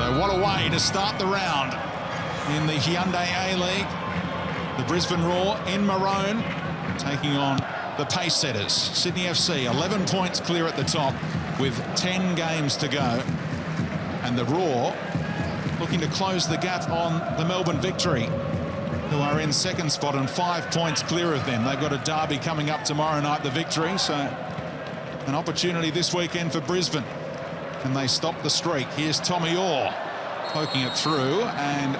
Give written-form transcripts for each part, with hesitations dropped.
So what a way to start the round in the Hyundai A-League. The Brisbane Roar in maroon taking on the pace setters. Sydney FC 11 points clear at the top with 10 games to go. And the Roar looking to close the gap on the Melbourne Victory, who are in second spot and 5 points clear of them. They've got a derby coming up tomorrow night, the Victory, so an opportunity this weekend for Brisbane. Can they stop the streak? Here's Tommy Orr poking it through, and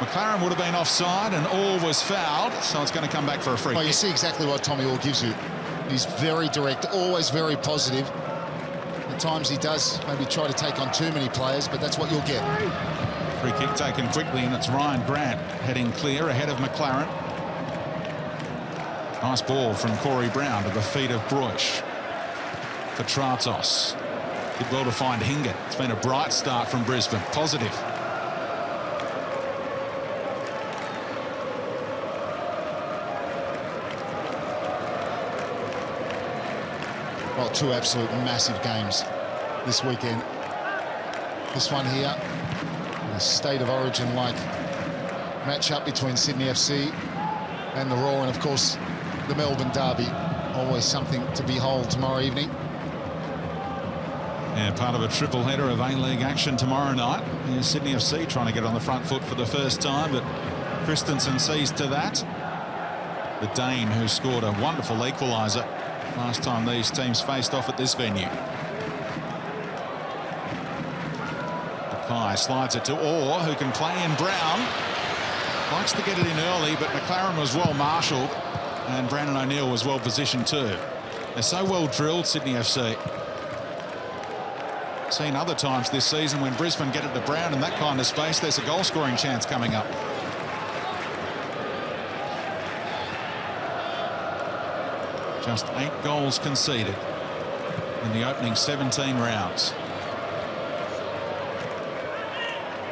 McLaren would have been offside and Orr was fouled, so it's going to come back for a free kick. You see exactly what Tommy Orr gives you. He's very direct, always very positive. At times he does maybe try to take on too many players, but that's what you'll get. Free kick taken quickly, and it's Ryan Grant heading clear ahead of McLaren. Nice ball from Corey Brown to the feet of Bruish. Petratos did well to find Hingett. It's been a bright start from Brisbane, positive. Well, two absolute massive games this weekend. This one here, a state of origin-like match-up between Sydney FC and the Roar, and of course the Melbourne derby. Always something to behold tomorrow evening. Yeah, part of a triple header of A-League action tomorrow night. Here's Sydney FC trying to get on the front foot for the first time, but Christensen sees to that. The Dane, who scored a wonderful equaliser last time these teams faced off at this venue. Mackay slides it to Orr, who can play in Brown. Likes to get it in early, but McLaren was well marshalled, and Brandon O'Neill was well positioned too. They're so well drilled, Sydney FC. Seen other times this season when Brisbane get it to Brown in that kind of space, there's a goal-scoring chance coming up. Just 8 goals conceded in the opening 17 rounds.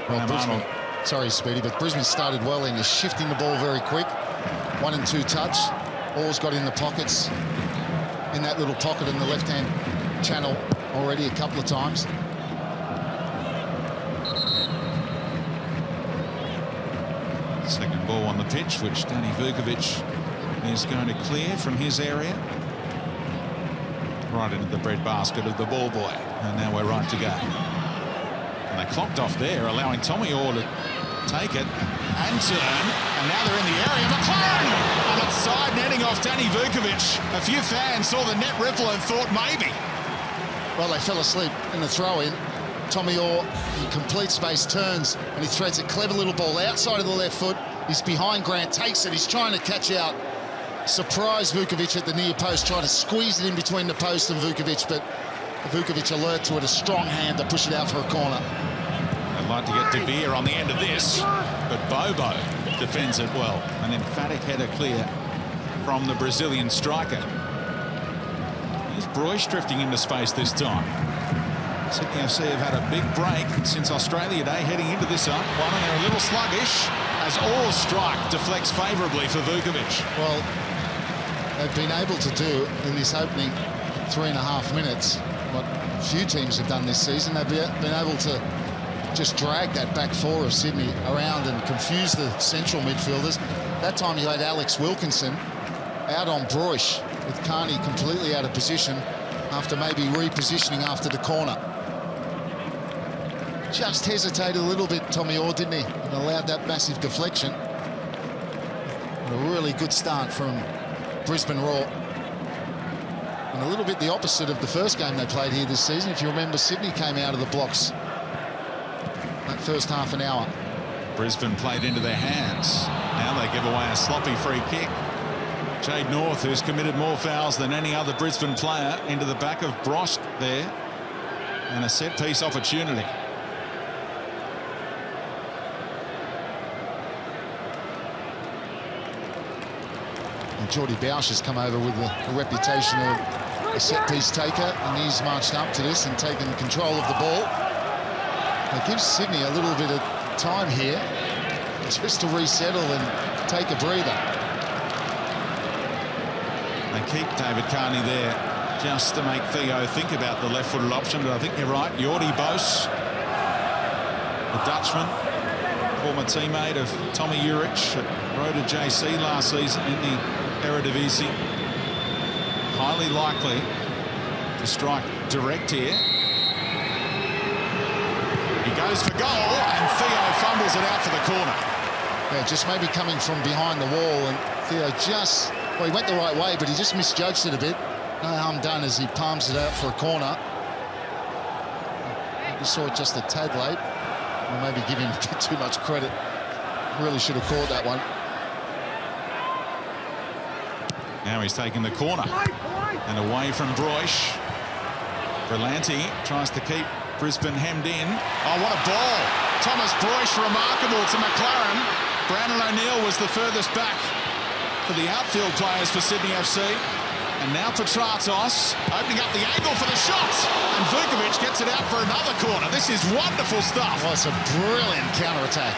Well, Brisbane, sorry, Speedy, but Brisbane started well in shifting the ball very quick. 1 and 2 touch. Orr's got in the pockets, in that little pocket in the left-hand channel already a couple of times. Second ball on the pitch, which Danny Vukovic is going to clear from his area. Right into the breadbasket of the ball boy. And now we're right to go. And they clocked off there, allowing Tommy Orr to take it and turn. And now they're in the area. McLaren! And it's side netting off Danny Vukovic. A few fans saw the net ripple and thought maybe. Well, they fell asleep in the throw-in. Tommy Orr, in complete space, turns and he threads a clever little ball outside of the left foot. He's behind Grant, takes it, he's trying to catch out. Surprise Vukovic at the near post, trying to squeeze it in between the post and Vukovic, but Vukovic alert to it, a strong hand to push it out for a corner. I'd like to get De Beer on the end of this, but Bobo defends it well. An emphatic header clear from the Brazilian striker. Here's Bruish drifting into space this time. Sydney FC have had a big break since Australia Day, heading into this one, and they're a little sluggish as Orr's strike deflects favourably for Vukovic. Well, they've been able to do in this opening 3.5 minutes what few teams have done this season. They've been able to just drag that back four of Sydney around and confuse the central midfielders. That time you had Alex Wilkinson out on Bruish, with Carney completely out of position after maybe repositioning after the corner. Just hesitated a little bit, Tommy Orr, didn't he? And allowed that massive deflection. And a really good start from Brisbane Roar. And a little bit the opposite of the first game they played here this season. If you remember, Sydney came out of the blocks that first half an hour. Brisbane played into their hands. Now they give away a sloppy free kick. Jade North, who's committed more fouls than any other Brisbane player, into the back of Brosk there. And a set-piece opportunity. And Geordie Bausch has come over with a reputation of a set-piece taker, and he's marched up to this and taken control of the ball. It gives Sydney a little bit of time here just to resettle and take a breather. They keep David Carney there just to make Theo think about the left-footed option, but I think you're right. Jordi Bos the Dutchman, former teammate of Tommy Juric at Roda JC last season in the Eredivisie. Highly likely to strike direct here. He goes for goal, and Theo fumbles it out for the corner. Yeah, just maybe coming from behind the wall, and Theo just, well, he went the right way, but he just misjudged it a bit. No harm done as he palms it out for a corner. We saw it just a tad late. Or maybe give him a bit too much credit. Really should have caught that one. Now he's taking the corner. And away from Broich. Berlanti tries to keep Brisbane hemmed in. Oh, what a ball. Thomas Broich, remarkable to McLaren. Brandon O'Neill was the furthest back for the outfield players for Sydney FC. And now Petratos opening up the angle for the shot. And Vukovic gets it out for another corner. This is wonderful stuff. Oh, it's a brilliant counter-attack.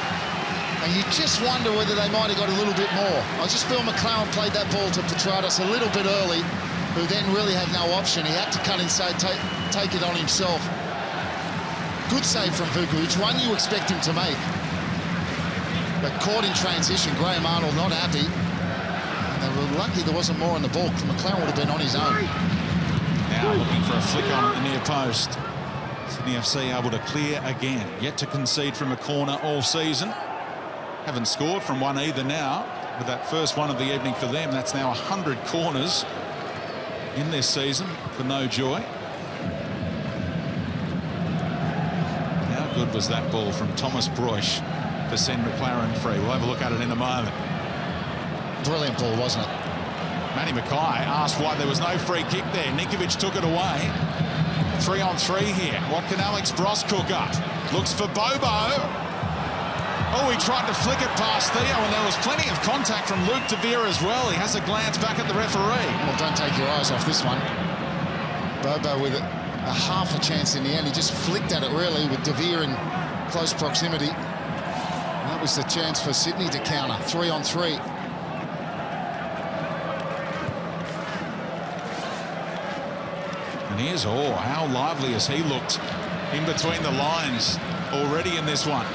And you just wonder whether they might have got a little bit more. I just feel McLaren played that ball to Petratos a little bit early, who then really had no option. He had to cut inside, take it on himself. Good save from Vukovic, one you expect him to make. But caught in transition, Graham Arnold not happy. And they were lucky there wasn't more on the ball. McLaren would have been on his own. Now looking for a flick on at the near post. Sydney FC able to clear again. Yet to concede from a corner all season. Haven't scored from one either now. With that first one of the evening for them, that's now 100 corners in this season for no joy. How good was that ball from Thomas Broich to send McLaren free? We'll have a look at it in a moment. Brilliant ball, wasn't it? Matty Mackay asked why there was no free kick there. Nikovic took it away. 3-on-3 here. What can Alex Bross cook up? Looks for Bobo. Oh, he tried to flick it past Theo, and there was plenty of contact from Luke De Vere as well. He has a glance back at the referee. Well, don't take your eyes off this one. Bobo with a half a chance in the end. He just flicked at it, really, with De Vere in close proximity. And that was the chance for Sydney to counter. 3-on-3. And here's how lively has he looked in between the lines already in this one.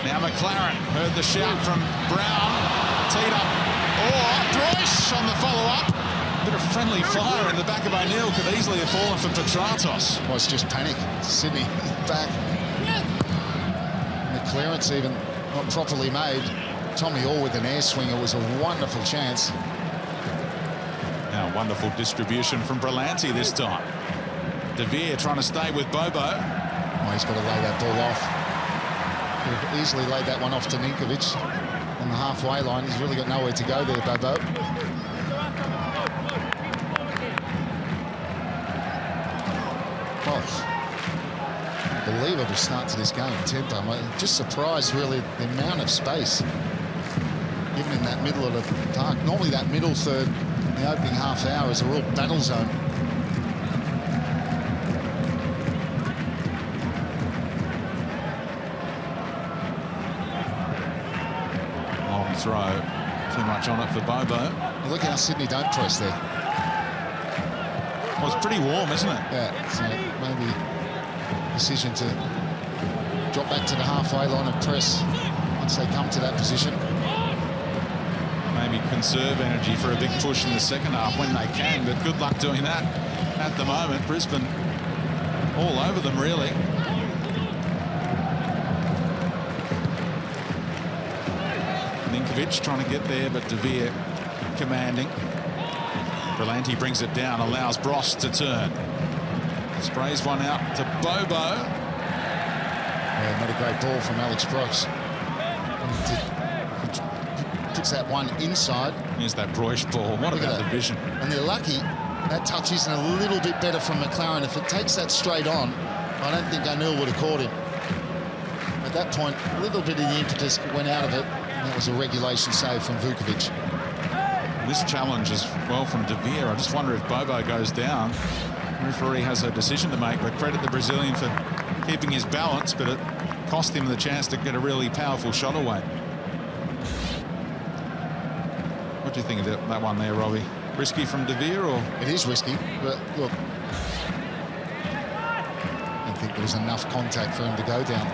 Now McLaren heard the shout from Brown, teed up, Broich on the follow-up. Bit of friendly fire in the back of O'Neill, could easily have fallen for Petratos. Well, it's just panic. Sydney back. And the clearance even not properly made. Tommy Orr with an air swing. It was a wonderful chance. Now wonderful distribution from Berlanti this time. De Vere trying to stay with Bobo. Oh, he's got to lay that ball off. Could have easily laid that one off to Ninkovic on the halfway line. He's really got nowhere to go there, Bobo. Oh, unbelievable start to this game. Tempo. I'm just surprised, really, the amount of space given in that middle of the park. Normally that middle third in the opening half hour is a real battle zone. Throw too much on it for Bobo. Well, look how Sydney don't press there. Well, it's pretty warm, isn't it? Yeah, so maybe decision to drop back to the halfway line and press once they come to that position. Maybe conserve energy for a big push in the second half when they can, but good luck doing that at the moment. Brisbane all over them, really. Ninkovic trying to get there, but De Vere commanding. Berlanti brings it down, allows Bross to turn. Sprays one out to Bobo. Yeah, not a great ball from Alex Bross. Puts that one inside. Here's that Broich ball. What about the vision? And they're lucky that touch isn't a little bit better from McLaren. If it takes that straight on, I don't think O'Neill would have caught him. At that point, a little bit of the impetus went out of it. That was a regulation save from Vukovic. This challenge as well from De Vere. I just wonder if Bobo goes down. The referee has a decision to make, but credit the Brazilian for keeping his balance, but it cost him the chance to get a really powerful shot away. What do you think of that one there, Robbie? Risky from De Vere, or? It is risky, but look, I don't think there was enough contact for him to go down.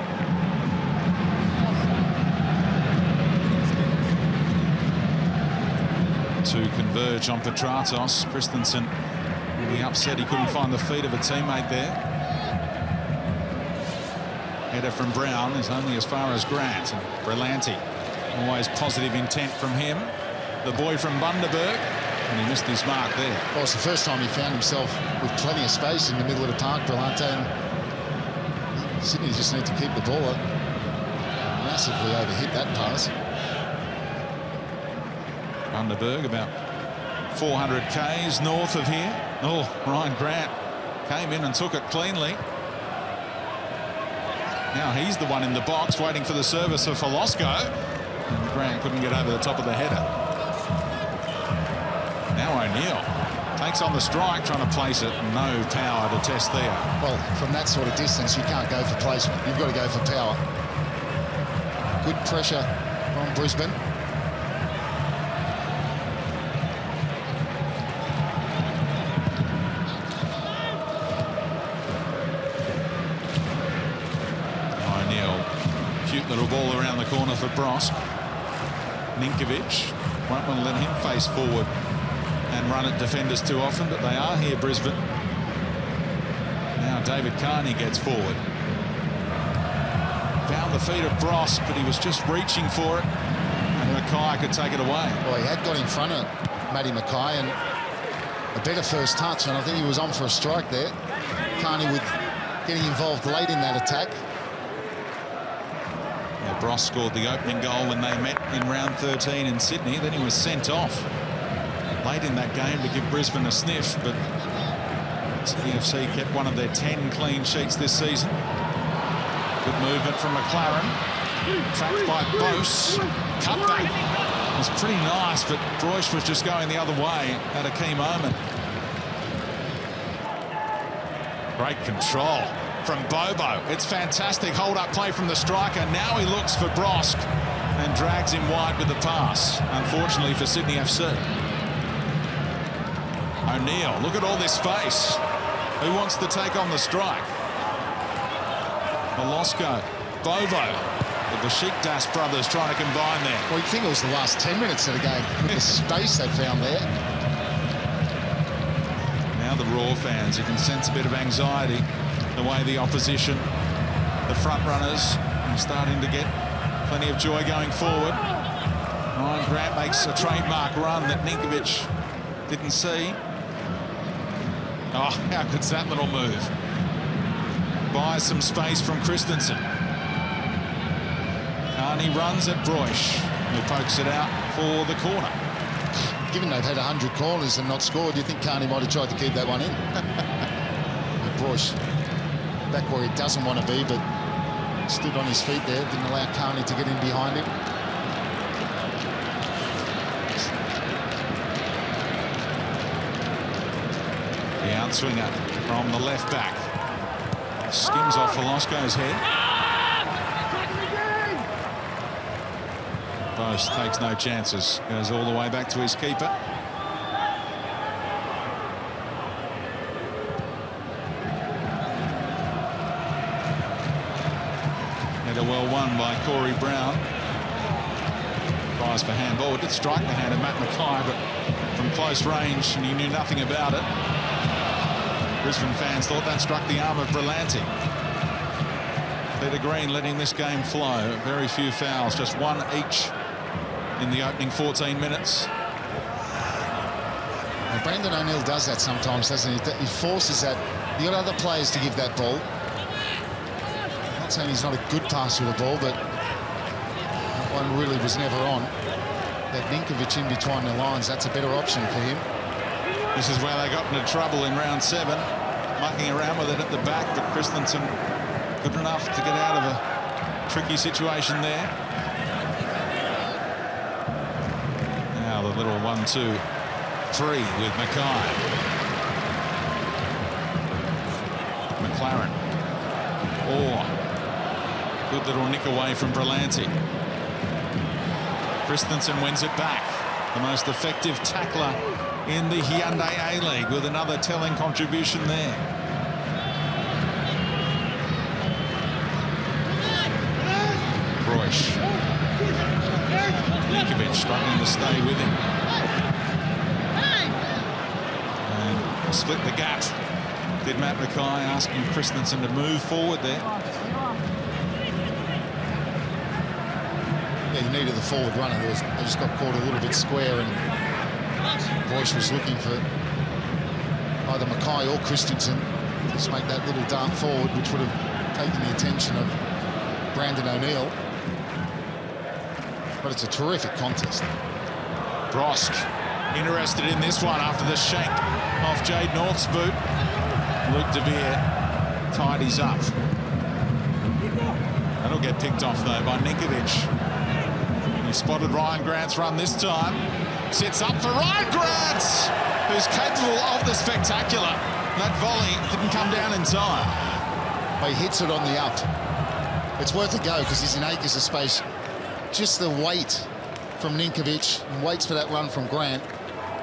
to converge on Petratos. Christensen will be upset he couldn't find the feet of a teammate there. Header from Brown is only as far as Grant. And Brillanti, always positive intent from him. The boy from Bundaberg, and he missed his mark there. Well, it's the first time he found himself with plenty of space in the middle of the park, Brillanti, and Sydney just need to keep the ball up. Massively overhit that pass. Bundaberg about 400 k's north of here. Oh, Ryan Grant came in and took it cleanly. Now he's the one in the box waiting for the service of Folosco. And Grant couldn't get over the top of the header. Now O'Neill takes on the strike, trying to place it. No power to test there. Well, from that sort of distance, you can't go for placement. You've got to go for power. Good pressure from Brisbane. Cute little ball around the corner for Brosk. Ninkovic won't want to let him face forward and run at defenders too often, but they are here, Brisbane. Now David Carney gets forward. Found the feet of Brosk, but he was just reaching for it, and Mackay could take it away. Well, he had got in front of Matty Mackay, and a better first touch, and I think he was on for a strike there. Carney with getting involved late in that attack. Bross scored the opening goal when they met in round 13 in Sydney. Then he was sent off late in that game to give Brisbane a sniff, but BRFC kept one of their 10 clean sheets this season. Good movement from McLaren. Trapped by Bose. Cutback was pretty nice, but Broish was just going the other way at a key moment. Great control from Bobo. It's fantastic hold-up play from the striker. Now he looks for Brosk and drags him wide with the pass, unfortunately for Sydney FC. O'Neill, look at all this space. Who wants to take on the strike? Folosco, Bobo. The Besiktas brothers trying to combine there. Well, you'd think it was the last 10 minutes of the game with the space they found there. Now the Raw fans, you can sense a bit of anxiety the way the opposition, the front runners, are starting to get plenty of joy going forward. Ryan Grant makes a trademark run that Ninkovic didn't see. Oh, how good's that little move? Buys some space from Christensen. Carney runs at Broish, who pokes it out for the corner. Given they've had 100 corners and not scored, you think Carney might have tried to keep that one in. Broish back where he doesn't want to be, but stood on his feet there, didn't allow Carney to get in behind him. The outswinger from the left back. Skims off Folosco's head. Bose takes no chances. Goes all the way back to his keeper. Header well won by Corey Brown. Tries for handball. It did strike the hand of Matt Mackay, but from close range, and he knew nothing about it. Brisbane fans thought that struck the arm of Brillanti. Peter Green letting this game flow. Very few fouls, just one each in the opening 14 minutes. And Brendan O'Neill does that sometimes, doesn't he? He forces that. You got other players to give that ball. I'm not saying he's not a good passer of the ball, but that one really was never on. That Ninkovic in between the lines, that's a better option for him. This is where they got into trouble in round 7, mucking around with it at the back, but Christensen good enough to get out of a tricky situation there. Now the little 1-2-3 with Mackay. McLaren. Or good little nick away from Brillanti. Christensen wins it back. The most effective tackler in the Hyundai A-League with another telling contribution there. Broish. Vukovic struggling to stay with him. split the gap. Did Matt Mackay, asking Christensen to move forward there. Yeah, you needed the forward runner. They just got caught a little bit square, and Boyce was looking for either Mackay or Christensen to just make that little dart forward, which would have taken the attention of Brandon O'Neill. But it's a terrific contest. Brosk interested in this one after the shank off Jade North's boot. Luke De Vere tidies up. That'll get picked off though by Ninkovic. He spotted Ryan Grant's run this time. Sits up for Ryan Grant, who's capable of the spectacular. That volley didn't come down in time. Well, he hits it on the up. It's worth a go because he's in acres of space. Just the weight from Ninkovic, and waits for that run from Grant.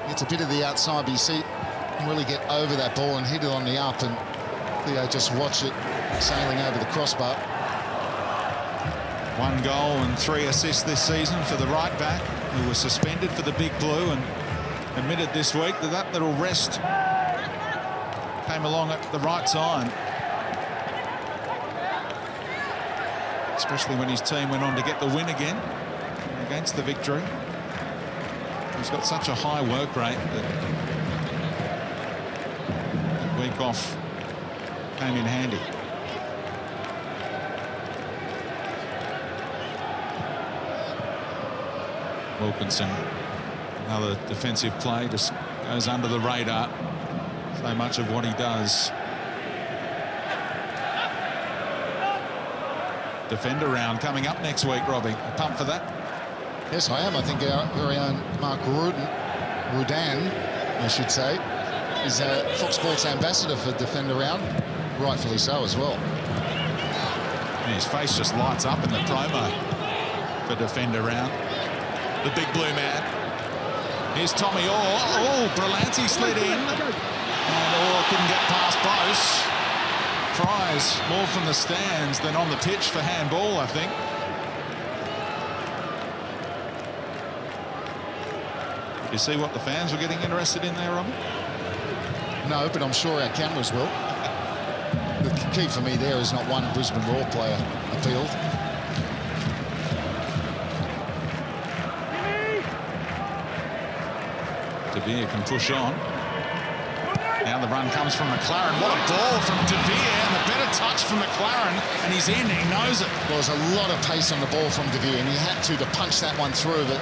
Gets a bit of the outside, but you see him really get over that ball and hit it on the up, and Theo just watch it sailing over the crossbar. 1 goal and 3 assists this season for the right back, who was suspended for the Big Blue and admitted this week that that little rest came along at the right time. Especially when his team went on to get the win again against the Victory. He's got such a high work rate that week off came in handy. Wilkinson, another defensive play, just goes under the radar. So much of what he does. Defender round coming up next week, Robbie. A pump for that? Yes, I am. I think our very own Mark Rudan, I should say, is Fox Sports ambassador for Defender Round. Rightfully so as well. And his face just lights up in the promo for Defender Round. The Big Blue man. Here's Tommy Orr. Oh, Berlanti slid in. And Orr couldn't get past Bruce. Cries more from the stands than on the pitch for handball, I think. You see what the fans were getting interested in there, Robert? No, but I'm sure our cameras will. The key for me there is not one Brisbane Roar player appealed. De Vere can push on. Now the run comes from McLaren. What a ball from De Vere, and a better touch from McLaren, and he's in, he knows it. Well, there's a lot of pace on the ball from De Vere, and he had to punch that one through, but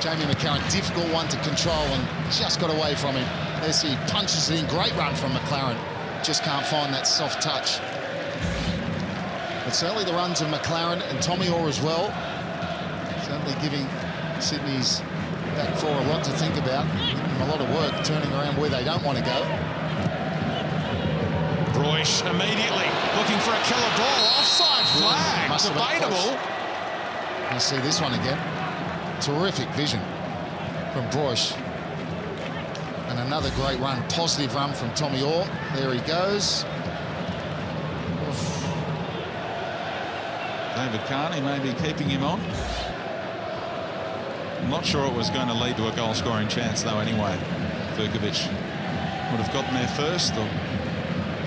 Jamie McLaren, difficult one to control, and just got away from him. There's he punches it in. Great run from McLaren. Just can't find that soft touch. But certainly the runs of McLaren and Tommy Orr as well, certainly giving Sydney's back four a lot to think about. Giving them a lot of work, turning around where they don't want to go. Royce immediately looking for a killer ball. Offside flag. Debatable. You see this one again. Terrific vision from Broish. And another great run, positive run from Tommy Orr. There he goes. Oof. David Carney maybe keeping him on. I'm not sure it was going to lead to a goal-scoring chance, though, anyway. Vukovic would have gotten there first or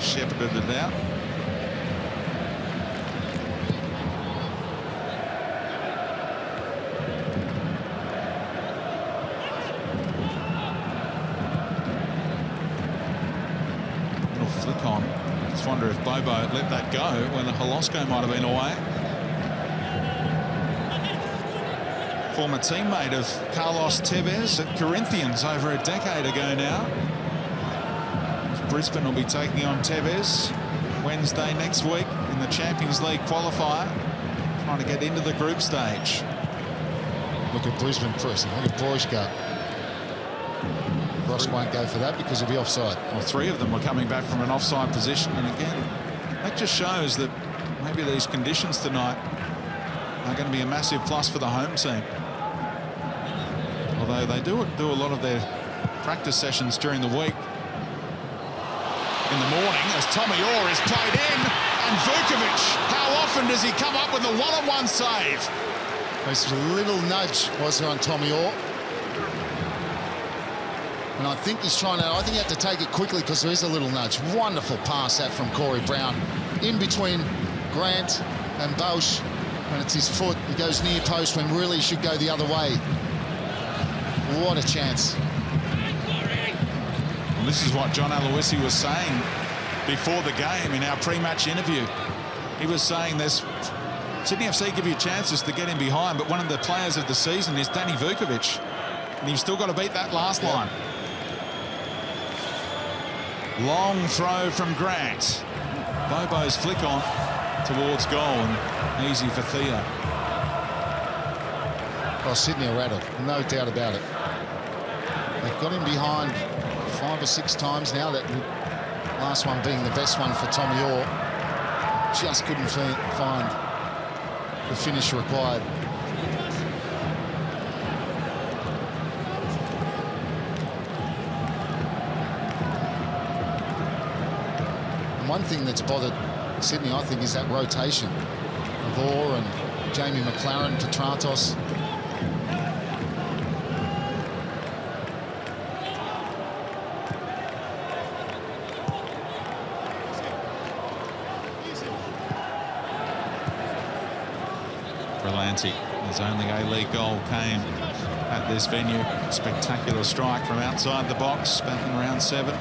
shepherded it out. Little flick on. Just wonder if Bobo let that go when the Holosko might have been away. Former teammate of Carlos Tevez at Corinthians over a decade ago now. Brisbane will be taking on Tevez Wednesday next week in the Champions League qualifier, trying to get into the group stage. Look at Brisbane pressing. Look at Broish go. Ross won't go for that because he'll be offside. Well, 3 of them were coming back from an offside position, and again, that just shows that maybe these conditions tonight are going to be a massive plus for the home team. Although they do a lot of their practice sessions during the week in the morning as Tommy Orr is played in, and Vukovic, how often does he come up with a one-on-one save? There's a little nudge, was there, on Tommy Orr. And I think he's trying to, I think he had to take it quickly because there is a little nudge. Wonderful pass that from Corey Brown. In between Grant and Bosch, and it's his foot. He goes near post when really he should go the other way. What a chance. And this is what John Aloisi was saying before the game in our pre-match interview. He was saying this, Sydney FC give you chances to get in behind, but one of the players of the season is Danny Vukovic, and you've still got to beat that last line. Long throw from Grant. Bobo's flick on towards goal, and easy for Theo. Well, Sydney are rattled, no doubt about it. They've got him behind 5 or 6 times now, that last one being the best one for Tommy Orr. Just couldn't find the finish required. And one thing that's bothered Sydney, I think, is that rotation of Orr and Jamie McLaren, Petratos. Berlanti, his only A-League goal came at this venue. Spectacular strike from outside the box back in round 7.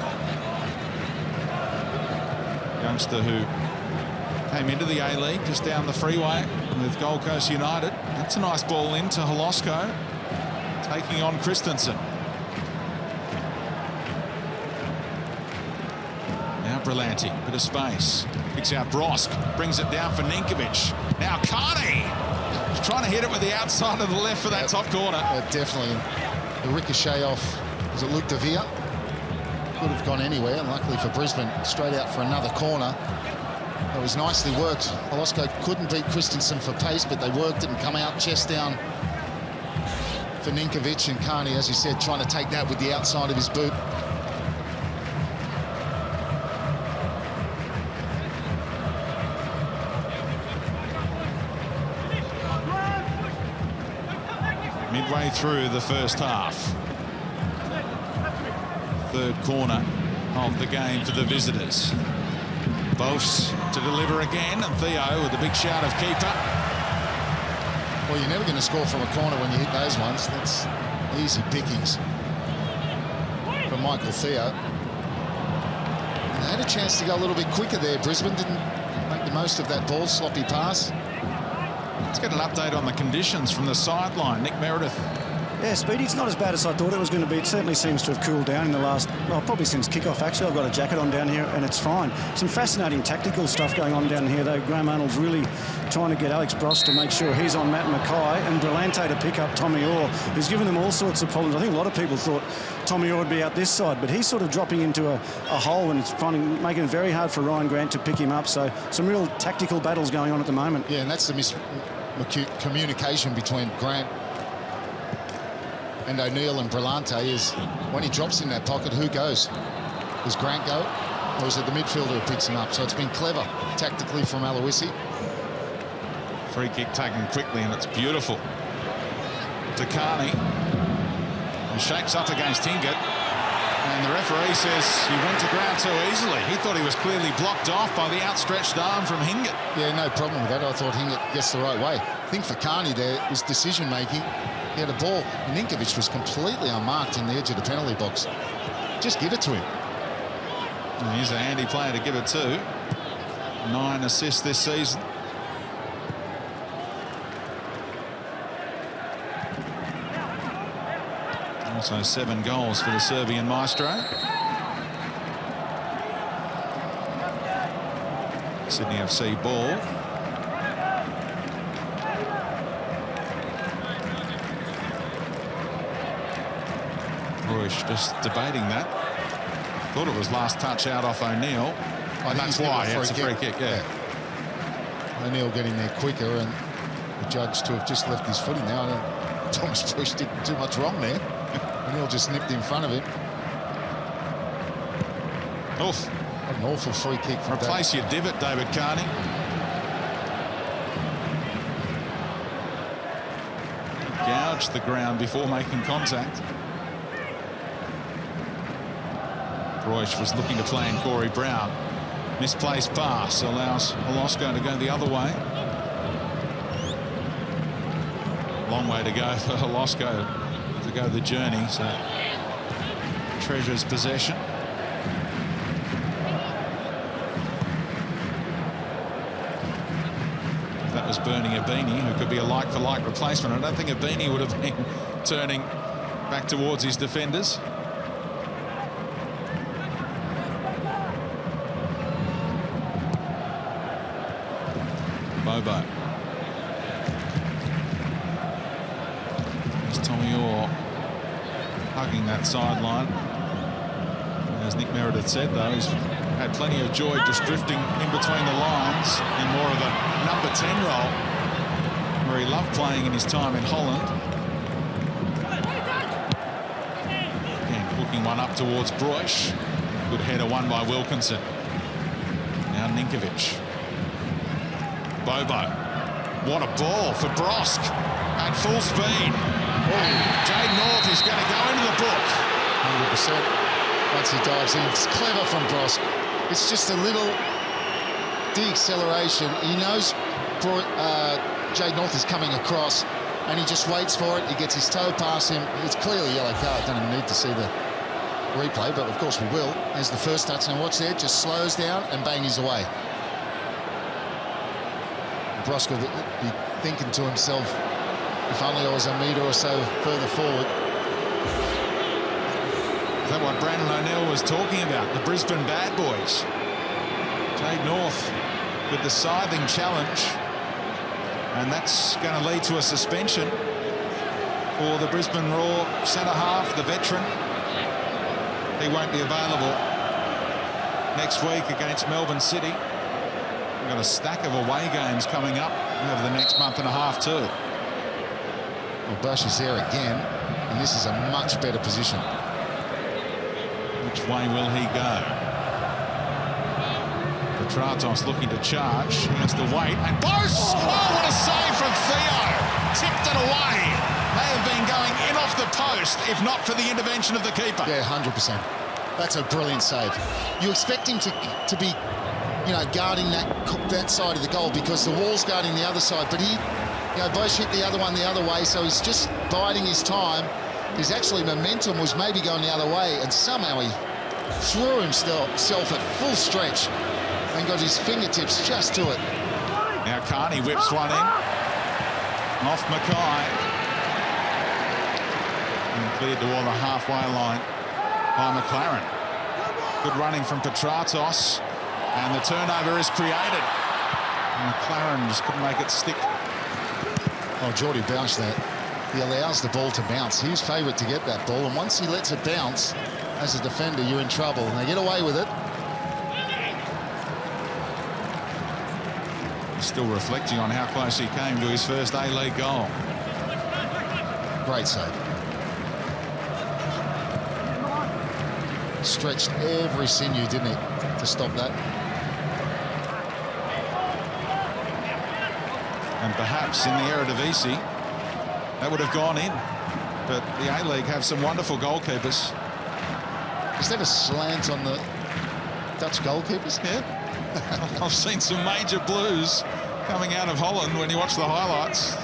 Youngster who came into the A-League just down the freeway with Gold Coast United. That's a nice ball into Holosko, taking on Christensen. Now Berlanti, bit of space, picks out Brosk, brings it down for Ninkovic. Now Carney trying to hit it with the outside of the left for that top corner. Definitely. The ricochet off, was it Luke De Vere? Could have gone anywhere, and luckily for Brisbane, straight out for another corner. It was nicely worked. Holosko couldn't beat Christensen for pace, but they worked it and come out chest down for Ninkovic, and Carney, as you said, trying to take that with the outside of his boot. Midway through the first half. Third corner of the game for the visitors. Bosch to deliver again, and Theo with a big shout of keeper. Well, you're never going to score from a corner when you hit those ones. That's easy pickings from Michael Theo. And they had a chance to go a little bit quicker there. Brisbane didn't make the most of that ball, sloppy pass. Let's get an update on the conditions from the sideline. Nick Meredith. Yeah, Speedy's not as bad as I thought it was going to be. It certainly seems to have cooled down in the last, well, probably since kickoff, actually. I've got a jacket on down here, and it's fine. Some fascinating tactical stuff going on down here, though. Graham Arnold's really trying to get Alex Bross to make sure he's on Matt Mackay, and Berlanti to pick up Tommy Orr, who's given them all sorts of problems. I think a lot of people thought Tommy Orr would be out this side, but he's sort of dropping into a hole, and it's making it very hard for Ryan Grant to pick him up. So some real tactical battles going on at the moment. Yeah, and that's the communication between Grant and O'Neill and Berlanti, is when he drops in that pocket, who goes? Does Grant go, or is it the midfielder who picks him up? So it's been clever tactically from Aloisi. Free kick taken quickly, and it's beautiful. To Carney, who shapes up against Hingett, and the referee says he went to ground too easily. He thought he was clearly blocked off by the outstretched arm from Hingett. Yeah, no problem with that. I thought Hingett gets the right way. I think for Carney there was decision-making. He had a ball, and Ninkovic was completely unmarked in the edge of the penalty box. Just give it to him. And he's a handy player to give it to. 9 assists this season. Also 7 goals for the Serbian maestro. Sydney FC ball. Ruish just debating that. Thought it was last touch out off O'Neill. And that's why it's a free kick, yeah. O'Neill getting there quicker, and the judge to have just left his footing now. Thomas Bush did too much wrong there. O'Neill just nipped in front of him. Oof. What an awful free kick from Replace your divot, David Carney. He gouged the ground before making contact. Royce was looking to play in Corey Brown. Misplaced pass allows Olosco to go the other way. Long way to go for Olosco to go the journey, so treasures possession. If that was Bernie Abini, who could be a like-for-like replacement, I don't think Abini would have been turning back towards his defenders. Bobo. There's Tommy Orr hugging that sideline. As Nick Meredith said, though, he's had plenty of joy just drifting in between the lines in more of a number 10 role, where he loved playing in his time in Holland. Again, hooking one up towards Broich. Good header won by Wilkinson. Now Ninkovic. Bobo. What a ball for Brosk at full speed. And Jade North is going to go into the book. 100%. Once he dives in, it's clever from Brosk. It's just a little de-acceleration. He knows Jade North is coming across, and he just waits for it. He gets his toe past him. It's clearly a yellow card. Don't even need to see the replay, but of course we will. There's the first touch, and watch there, just slows down and bang, he's away. Brosk will be thinking to himself, if only I was a metre or so further forward. Is that what Brandon O'Neill was talking about? The Brisbane bad boys. Jade North with the scything challenge. And that's going to lead to a suspension for the Brisbane Roar centre-half, the veteran. He won't be available next week against Melbourne City. We've got a stack of away games coming up over the next month and a half too. Well, Bush is there again, and this is a much better position. Which way will he go? Petratos looking to charge. He has to wait, and Bose! Oh, what a save from Theo! Tipped it away. May have been going in off the post if not for the intervention of the keeper. Yeah, 100%. That's a brilliant save. You expect him to be, you know, guarding that side of the goal because the wall's guarding the other side, but he, you know, Bose hit the other one the other way, so he's just biding his time. His actually momentum was maybe going the other way, and somehow he threw himself at full stretch and got his fingertips just to it. Now Carney whips one in. Off Mackay. And cleared toward the halfway line by McLaren. Good running from Petratos. And the turnover is created. And McLaren just couldn't make it stick. Oh, Geordie bounced that. He allows the ball to bounce. He's favourite to get that ball, and once he lets it bounce, as a defender, you're in trouble, and they get away with it. He's still reflecting on how close he came to his first A-League goal. Great save. Stretched every sinew, didn't he, to stop that. And perhaps in the Eredivisie, that would have gone in. But the A-League have some wonderful goalkeepers. Is that a slant on the Dutch goalkeepers? Yeah. I've seen some major blues coming out of Holland when you watch the highlights.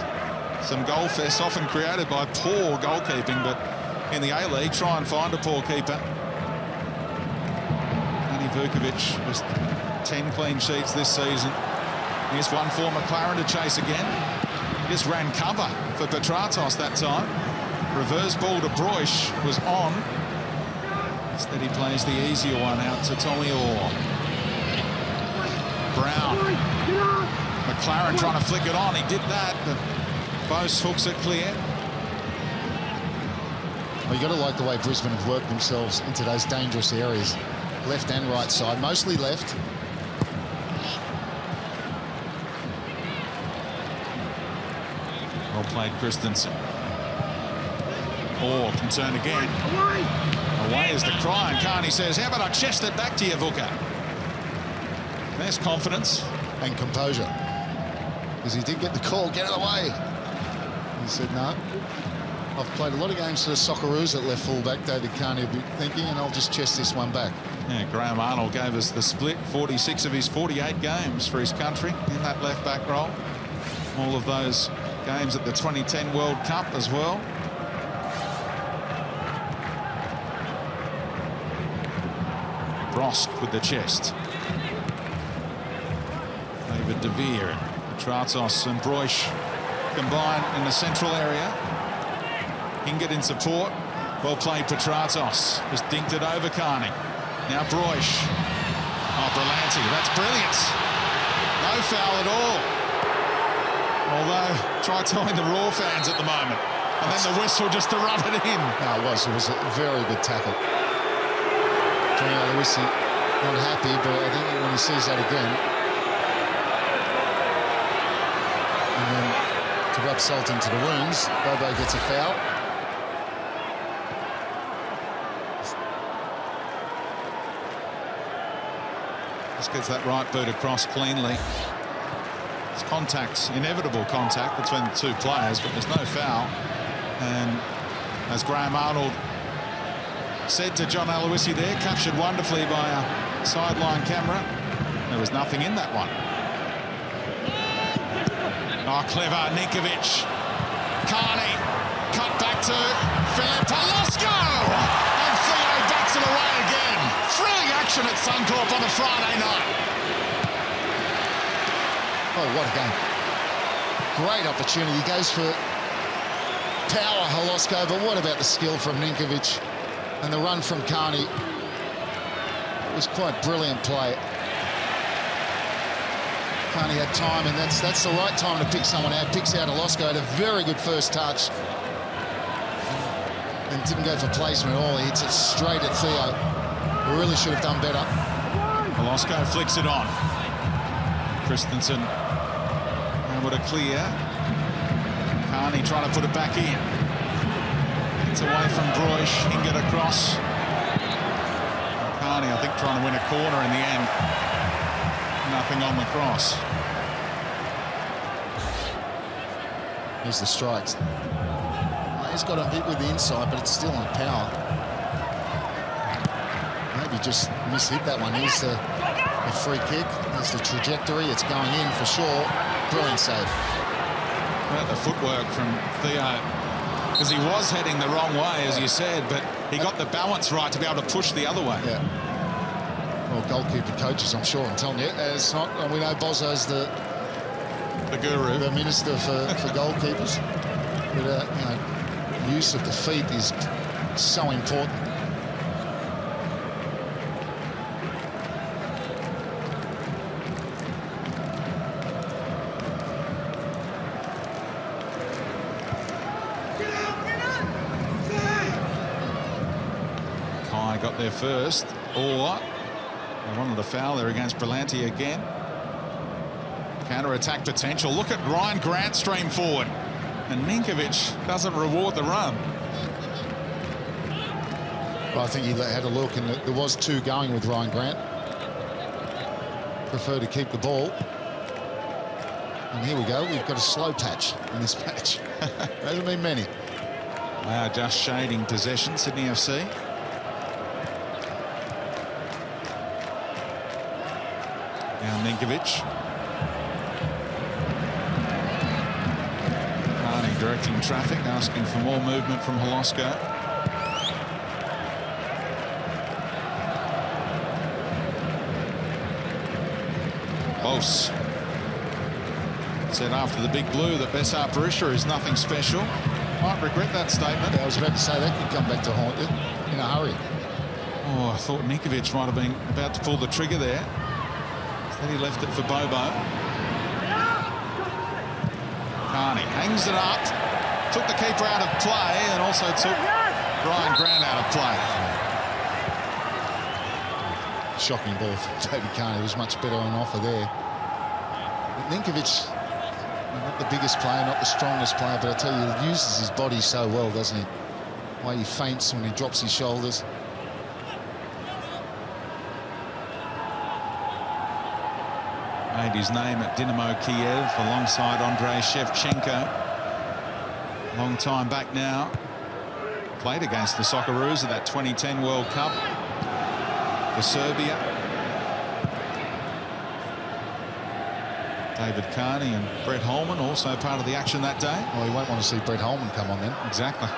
Some goal fests often created by poor goalkeeping, but in the A-League, try and find a poor keeper. Only Vukovic with 10 clean sheets this season. Here's one for McLaren to chase again. He just ran cover for Petratos that time. Reverse ball to Broich was on. Instead he plays the easier one out to Tommy Orr. Brown. McLaren trying to flick it on. He did that, but Bose hooks it clear. Well, you've got to like the way Brisbane have worked themselves into those dangerous areas. Left and right side, mostly left. Well played, Christensen. Orr can turn again. Away is the cry, and Carney says, how about I chest it back to you, Vuka? There's confidence. And composure. Because he did get the call, get it away. He said, no. I've played a lot of games for the Socceroos at left fullback, David Carney will be thinking, and I'll just chest this one back. Yeah, Graham Arnold gave us the split, 46 of his 48 games for his country in that left-back role. All of those games at the 2010 World Cup as well. Brosk with the chest. David De Veer, Tratos and Broich combine in the central area. Hingert in support. Well played, Petratos. Just dinked it over Carney. Now Broich. Oh, Berlanti, that's brilliant. No foul at all. Although, try telling the Raw fans at the moment. And then the whistle just to rub it in. No, it was a very good tackle. Johnny Aloisi not happy, but I think when he sees that again, and then to rub salt into the wounds, Bobo gets a foul. Just gets that right boot across cleanly. It's contact, inevitable contact between the two players, but there's no foul. And as Graham Arnold said to John Aloisi there, captured wonderfully by a sideline camera, there was nothing in that one. Oh, clever, Ninkovic. Carney, cut back to Philip Holosko! And Theo bats it away again. Thrilling action at Suncorp on a Friday night. Oh, what a game. Great opportunity. He goes for power, Holosko, but what about the skill from Ninkovic? And the run from Carney. It was quite brilliant play. Carney had time, and that's the right time to pick someone out. Picks out Holosko, had a very good first touch. And didn't go for placement at all. He hits it straight at Theo. We really should have done better. Holosko flicks it on. Christensen able to clear. Carney trying to put it back in. It's away from Broich, Hingert across. Carney, I think, trying to win a corner in the end. Nothing on the cross. Here's the strikes. He's got him hit with the inside, but it's still on power. Maybe just mishit that one. Here's the free kick. There's the trajectory. It's going in for sure. Brilliant save. About the footwork from Theo. Because he was heading the wrong way, as you said, but he got the balance right to be able to push the other way. Yeah. Well, goalkeeper coaches, I'm sure, I'm telling you. It's not, and we know Bozzo's the guru, the minister for goalkeepers. But, you know, use of the feet is so important. Got there first, or they wanted a foul there against Berlanti again. Counter-attack potential. Look at Ryan Grant stream forward, and Ninkovic doesn't reward the run. Well, I think he had a look, and there was two going with Ryan Grant. Prefer to keep the ball. And here we go. We've got a slow patch in this match. Hasn't been many. They are just shading possession, Sydney FC. Now Ninkovic. Carney directing traffic, asking for more movement from Holosko. Bose said after the big blue that Bessar Barisha is nothing special. Might regret that statement. I was about to say that could come back to haunt you in a hurry. Oh, I thought Ninkovic might have been about to pull the trigger there. Then he left it for Bobo. Carney hangs it up, took the keeper out of play, and also took Ryan Grant out of play. Shocking ball from David Carney. Was much better on offer there. But Ninkovic, not the biggest player, not the strongest player, but I tell you, he uses his body so well, doesn't he? The way he feints when he drops his shoulders. Made his name at Dynamo Kiev alongside Andrei Shevchenko. Long time back now. Played against the Socceroos at that 2010 World Cup. for Serbia. David Carney and Brett Holman also part of the action that day. Well, you won't want to see Brett Holman come on then. Exactly.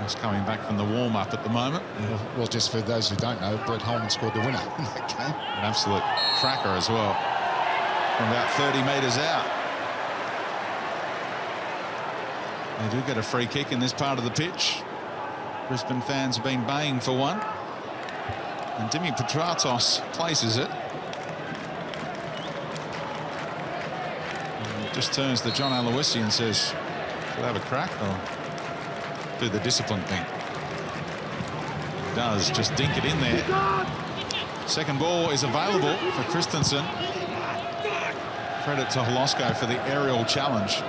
Just coming back from the warm-up at the moment. Well, just for those who don't know, Brett Holman scored the winner in that game. An absolute cracker as well, from about 30 metres out. They do get a free kick in this part of the pitch. Brisbane fans have been baying for one. And Dimi Petratos places it. And just turns to John Aloisi and says, "Should I have a crack or do the discipline thing?" He does, just dink it in there. Second ball is available for Christensen. Credit to Holosko for the aerial challenge.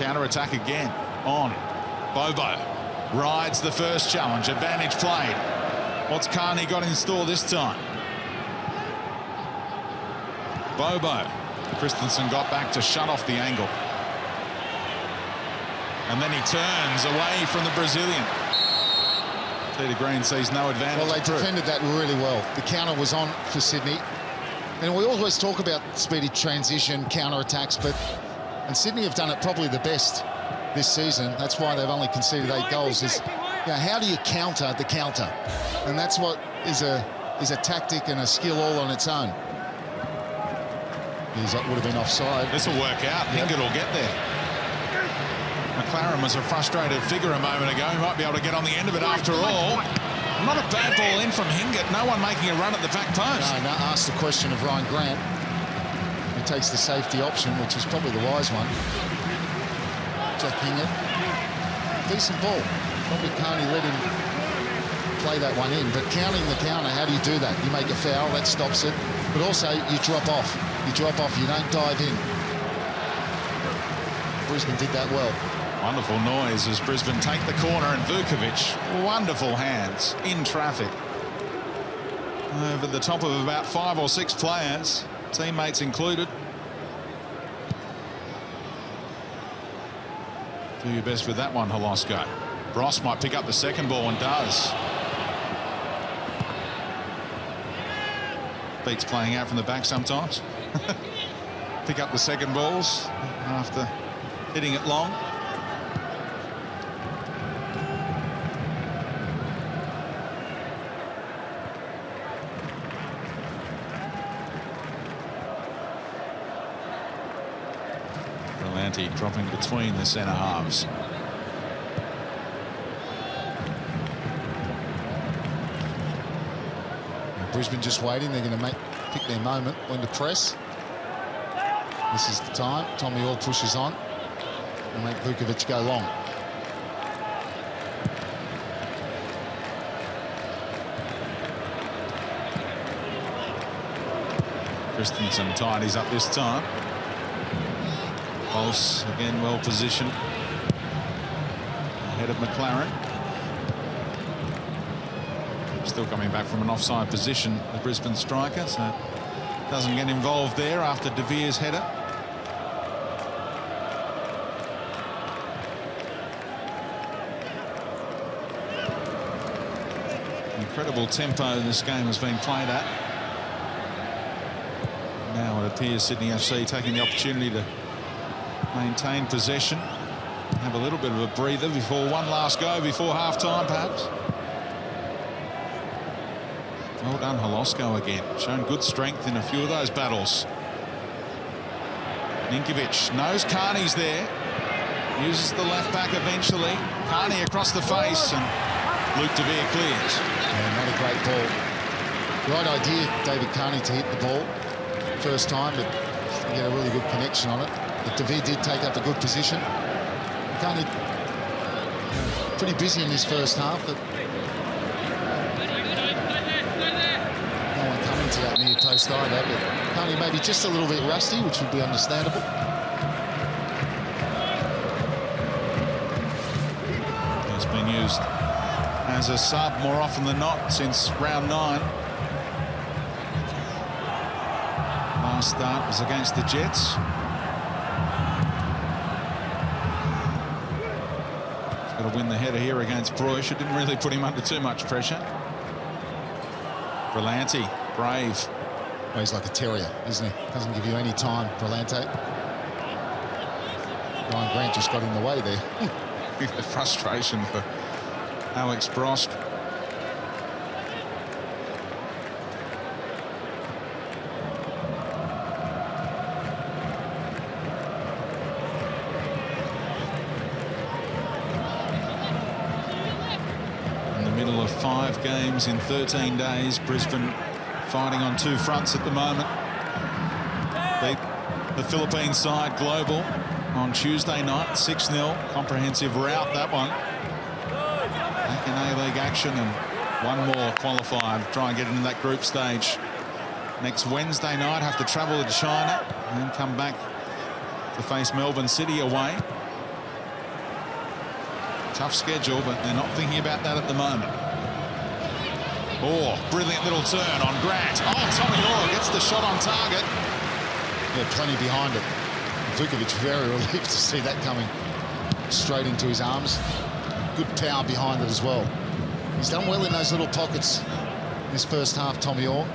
Counter-attack again on. Bobo rides the first challenge. Advantage played. What's Carney got in store this time? Bobo. Christensen got back to shut off the angle. And then he turns away from the Brazilian. Peter Green sees no advantage. Well, they defended that really well. The counter was on for Sydney. And we always talk about speedy transition, counter-attacks, and Sydney have done it probably the best this season. That's why they've only conceded 8 goals. Is, you know, how do you counter the counter? And that's what is a tactic and a skill all on its own. That would have been offside. This will work out. Hingett will get there. McLaren was a frustrated figure a moment ago. He might be able to get on the end of it after all. Not a bad ball in from Hingett. No one making a run at the back post. No, asked the question of Ryan Grant. He takes the safety option, which is probably the wise one. Jack Hingett. Decent ball. Probably Carney let him play that one in. But counting the counter, how do you do that? You make a foul, that stops it. But also, you drop off. You drop off, you don't dive in. Brisbane did that well. Wonderful noise as Brisbane take the corner, and Vukovic, wonderful hands in traffic. Over the top of about 5 or 6 players, teammates included. Do your best with that one, Holosko. Ross might pick up the second ball and does. Beats playing out from the back sometimes. Pick up the second balls after hitting it long. Berlanti dropping between the centre halves. Brisbane just waiting. They're going to pick their moment when to press. This is the time. Tommy Orr pushes on and make Vukovic go long. Christensen tidies up this time. Pulse again well positioned ahead of McLaren. Still coming back from an offside position, the Brisbane striker, so doesn't get involved there after De Veer's header. Incredible tempo this game has been played at. Now it appears Sydney FC taking the opportunity to maintain possession, have a little bit of a breather before one last go before half-time perhaps. Well done, Holosko again. Shown good strength in a few of those battles. Ninkovic knows Carney's there. Uses the left back eventually. Carney across the face, and Luke De Veer clears. Yeah, not a great ball. Right idea, David Carney, to hit the ball first time, but you get a really good connection on it. But De Veer did take up a good position. Carney pretty busy in this first half, but no one coming to that near post either. But Carney maybe just a little bit rusty, which would be understandable. He's been used as a sub more often than not since round 9. Last start was against the Jets. win the header here against Bruges. It didn't really put him under too much pressure. Brillante, brave. Well, he's like a terrier, isn't he? Doesn't give you any time, Brillante. Ryan Grant just got in the way there. The frustration for Alex Brosk. In the middle of 5 games in 13 days, Brisbane fighting on 2 fronts at the moment. Beat the Philippine side Global on Tuesday night, 6-0. Comprehensive rout, that one. Back in A-League action, and one more qualifier to try and get into that group stage. Next Wednesday night, have to travel to China and then come back to face Melbourne City away. Tough schedule, but they're not thinking about that at the moment. Oh, brilliant little turn on Grant. Oh, Tommy Orr gets the shot on target. Yeah, plenty behind it. Vukovic very relieved to see that coming straight into his arms. Good power behind it as well. He's done well in those little pockets this first half, Tommy Orr.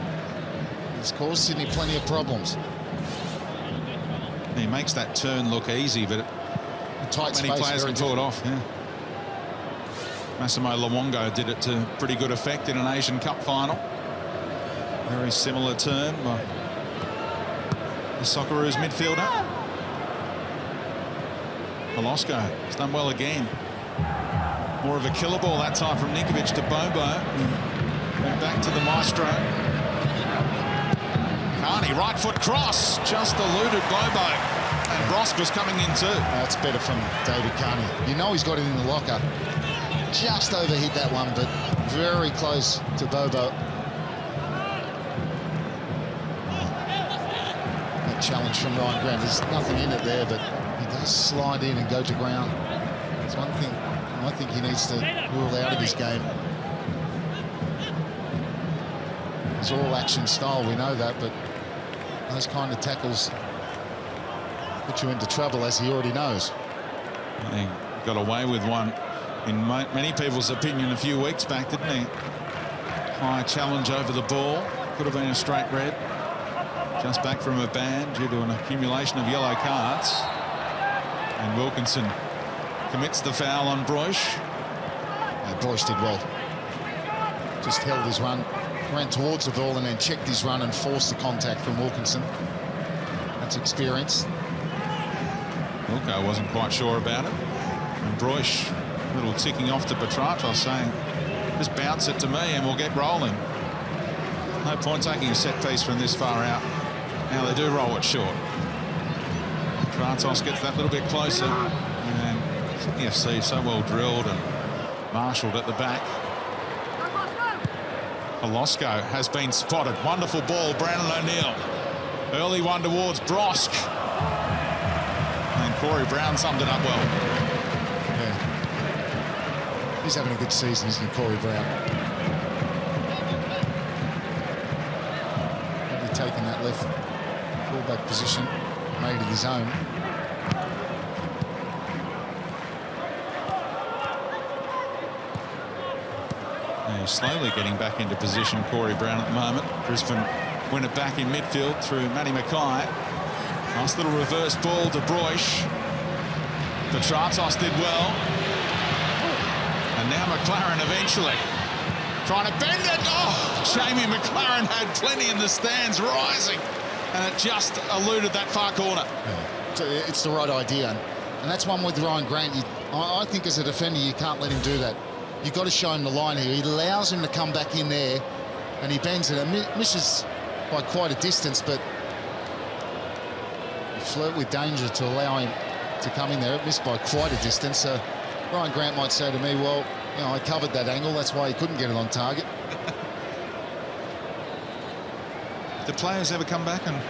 He's caused Sydney plenty of problems. He makes that turn look easy, but Tight many space, players can pull it off. Yeah. Massimo Luongo did it to pretty good effect in an Asian Cup final. Very similar turn by the Socceroos midfielder. Velasco has done well again. More of a killer ball that time from Nikovic to Bobo. Went back to the maestro. Carney, right foot cross, just eluded Bobo. And Brosk was coming in too. That's better from David Carney. You know he's got it in the locker. Just overhit that one, but very close to Bobo. That challenge from Ryan Grant. There's nothing in it there, but he does slide in and go to ground. It's one thing I think he needs to rule out of his game. He's all action style, we know that, but those kind of tackles put you into trouble, as he already knows. He got away with one, in many people's opinion, a few weeks back, didn't he? High challenge over the ball. Could have been a straight red. Just back from a ban due to an accumulation of yellow cards. And Wilkinson commits the foul on Broich. Broich did well. Just held his run, ran towards the ball and then checked his run and forced the contact from Wilkinson. That's experience. Wilco wasn't quite sure about it. And Broich, a little ticking off to Petratos, saying, just bounce it to me and we'll get rolling. No point taking a set piece from this far out. Now they do roll it short. Petratos gets that little bit closer. And Sydney FC so well drilled and marshalled at the back. Velasco has been spotted. Wonderful ball, Brandon O'Neill. Early one towards Brosk. And Corey Brown summed it up well. Yeah. He's having a good season, isn't he, Corey Brown? Maybe taking that left fullback position, made it his own. He's slowly getting back into position, Corey Brown, at the moment. Brisbane win it back in midfield through Matty Mackay. Nice little reverse ball to Broich. Petratos did well. And now McLaren eventually trying to bend it. Oh, Jamie McLaren had plenty in the stands rising. And it just eluded that far corner. Yeah. It's the right idea. And that's one with Ryan Grant. I think as a defender, you can't let him do that. You've got to show him the line here. He allows him to come back in there, and he bends it and misses by quite a distance, but you flirt with danger to allow him to come in there. It missed by quite a distance. So Ryan Grant might say to me, well, you know, I covered that angle. That's why he couldn't get it on target. Do players ever come back and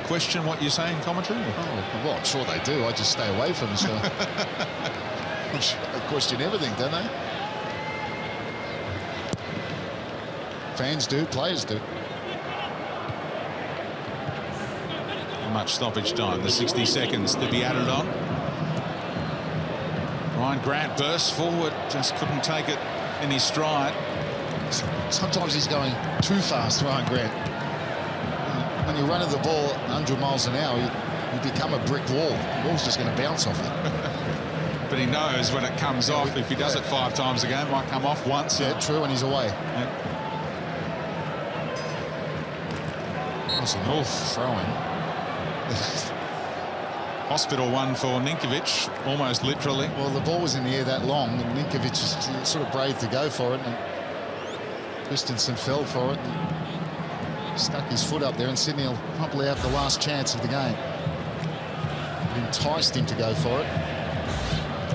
question what you say in commentary? Oh, well, I'm sure they do. I just stay away from them. So I'm sure they question everything, don't they? Fans do, players do. Not much stoppage time, the 60 seconds to be added on. Ryan Grant burst forward, just couldn't take it in his stride. Sometimes he's going too fast, Ryan Grant. When you're running the ball 100 miles an hour, you become a brick wall. The ball's just going to bounce off you. But he knows when it comes off, if he does it 5 times a game, it might come off once. Yeah, true, and he's away. Yeah. That's an throw-in. Hospital one for Ninkovic, almost literally. Well, the ball was in the air that long, and Ninkovic was sort of brave to go for it, and Christensen fell for it and stuck his foot up there, and Sydney will probably have the last chance of the game. It enticed him to go for it.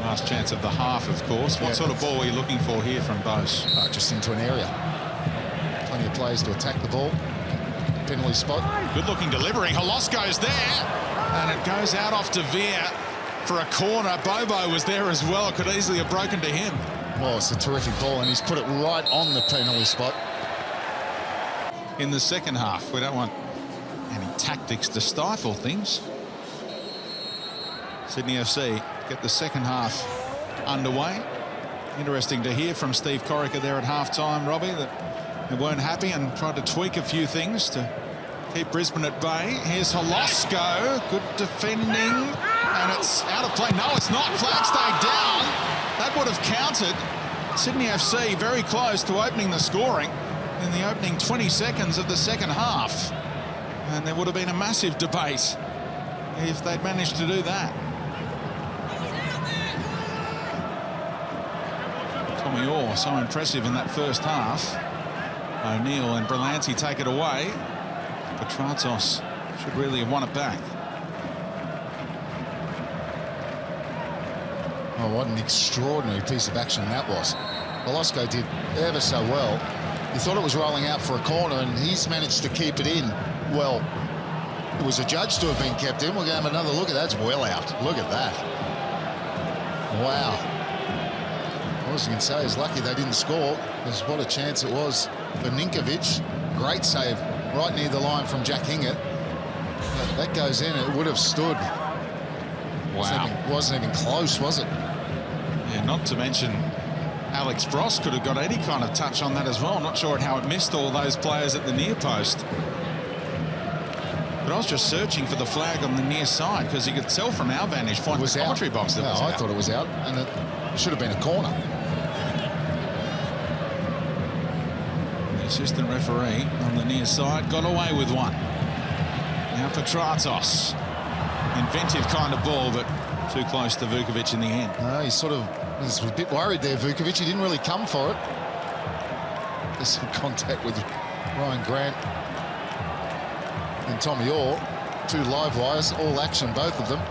Last chance of the half, of course. What sort of ball are you looking for here from Bose? Just into an area. Plenty of players to attack the ball. Penalty spot. Good-looking delivery. Holosko's there. And it goes out off De Vere for a corner. Bobo was there as well. It could easily have broken to him. Well, it's a terrific ball, and he's put it right on the penalty spot. In the second half, we don't want any tactics to stifle things. Sydney FC get the second half underway. Interesting to hear from Steve Corica there at half-time, Robbie, that they weren't happy and tried to tweak a few things to keep Brisbane at bay. Here's Holosko, good defending, and it's out of play. No, it's not. Flag stayed down. That would have counted. Sydney FC very close to opening the scoring in the opening 20 seconds of the second half. And there would have been a massive debate if they'd managed to do that. Tommy Orr, so impressive in that first half. O'Neill and Berlanti take it away. Petratos should really have won it back. Oh, what an extraordinary piece of action that was. Holosko did ever so well. He thought it was rolling out for a corner, and he's managed to keep it in. Well, it was adjudged to have been kept in. We're going to have another look at that. It's well out. Look at that. Wow. All I was going to say is lucky they didn't score, because what a chance it was for Ninkovic. Great save right near the line from Jack Hingett. But that goes in, it would have stood. Wow. Wasn't even close, was it? Yeah, not to mention Alex Bross could have got any kind of touch on that as well. Not sure how it missed all those players at the near post. But I was just searching for the flag on the near side, because you could tell from our vantage point, the commentary box that was out. I thought it was out, and it should have been a corner. The assistant referee on the near side got away with one. Now Petratos. Inventive kind of ball, but too close to Vukovic in the end. No, he sort of was a bit worried there, Vukovic. He didn't really come for it. There's some contact with Ryan Grant and Tommy Orr. 2 live wires, all action, both of them.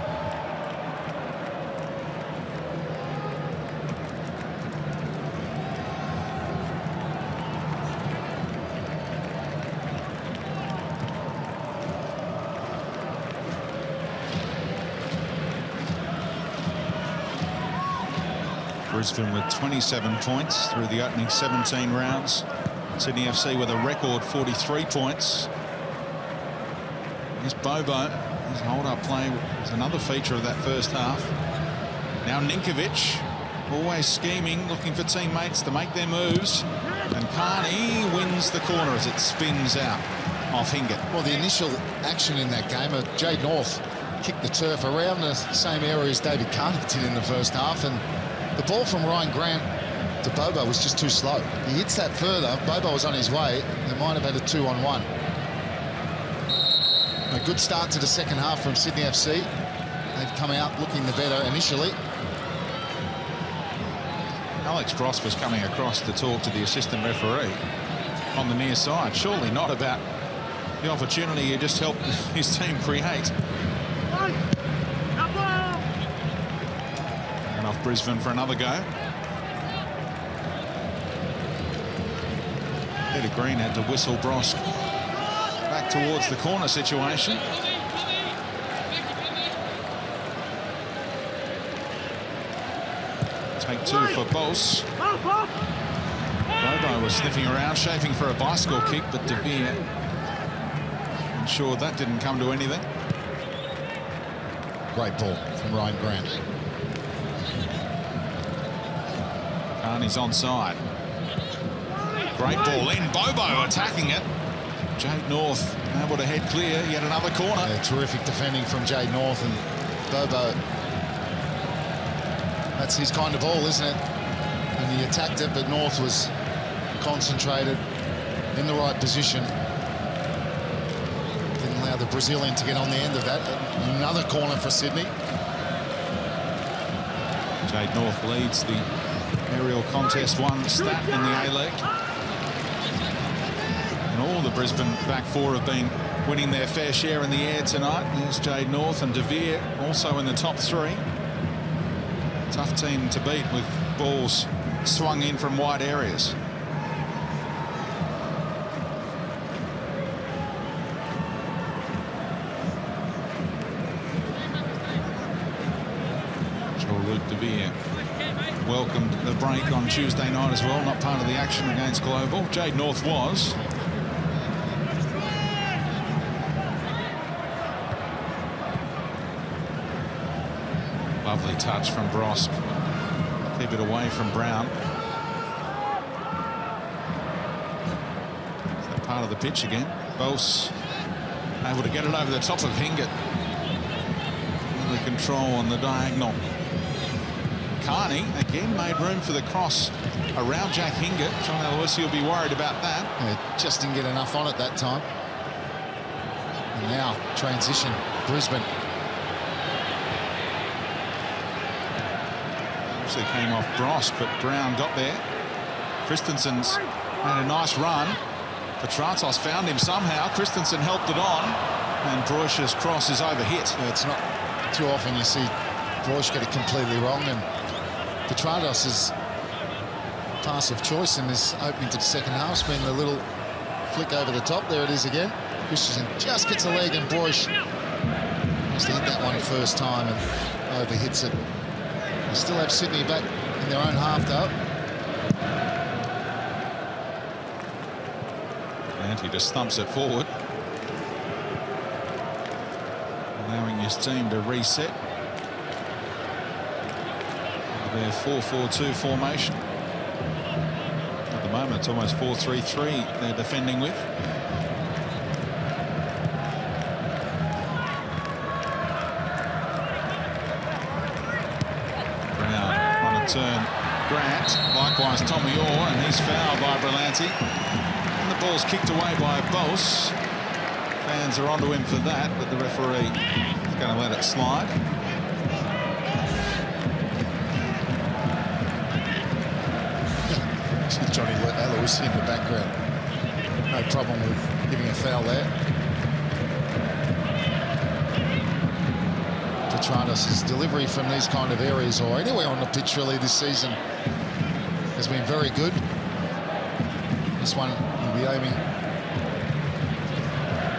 Brisbane with 27 points through the opening 17 rounds. Sydney FC with a record 43 points. Here's Bobo. His hold-up play was another feature of that first half. Now Ninkovic, always scheming, looking for teammates to make their moves. And Carney wins the corner as it spins out off Hingett. Well, the initial action in that game, Jade North kicked the turf around the same area as David Carney did in the first half, and the ball from Ryan Grant to Bobo was just too slow. He hits that further, Bobo was on his way. They might have had a 2-on-1. A good start to the second half from Sydney FC. They've come out looking the better initially. Alex Bross was coming across to talk to the assistant referee on the near side. Surely not about the opportunity he just helped his team create. And off Brisbane for another go. Peter Green had to whistle Bross back towards the corner situation. Take 2 for Bose. Bobo was sniffing around, shaping for a bicycle kick, but De Vere ensured that didn't come to anything. Great ball from Ryan Grant. Carney's onside. Great ball in. Bobo attacking it. Jade North able to head clear. Yet another corner. Yeah, terrific defending from Jade North, and Bobo. That's his kind of ball, isn't it? And he attacked it, but North was concentrated in the right position. Didn't allow the Brazilian to get on the end of that. Another corner for Sydney. Jade North leads the aerial contest one stat in the A-League. And all the Brisbane back four have been winning their fair share in the air tonight. There's Jade North and De Vere also in the top three. Tough team to beat with balls swung in from wide areas. Luke De Vere welcomed the break on Tuesday night as well, not part of the action against Global. Jade North was. Lovely touch from Brosk. Keep it away from Brown. Is that part of the pitch again? Bose able to get it over the top of Hingett. The control on the diagonal. Carney again made room for the cross around Jack Hingett. John Aloisi will be worried about that. Yeah, just didn't get enough on it that time. And now transition, Brisbane. Actually came off Brosk, but Brown got there. Christensen's made a nice run. Petratos found him somehow. Christensen helped it on, and Broish's cross is overhit. Yeah, it's not too often you see Broish get it completely wrong, and Petratos' pass of choice in this opening to the second half has been the little flick over the top. There it is again. Christensen just gets a leg, and Broish has to hit that one first time and overhits it. They still have Sydney back in their own half, though. And he just thumps it forward, allowing his team to reset. Their 4-4-2 formation. At the moment, it's almost 4-3-3 they're defending with. Brown trying to turn Grant. Likewise, Tommy Orr, and he's fouled by Berlanti. And the ball's kicked away by Bose. Fans are onto him for that, but the referee is going to let it slide. Johnny Aloisi in the background. No problem with giving a foul there. Petratos' delivery from these kind of areas, or anywhere on the pitch really this season, has been very good. This one will be aiming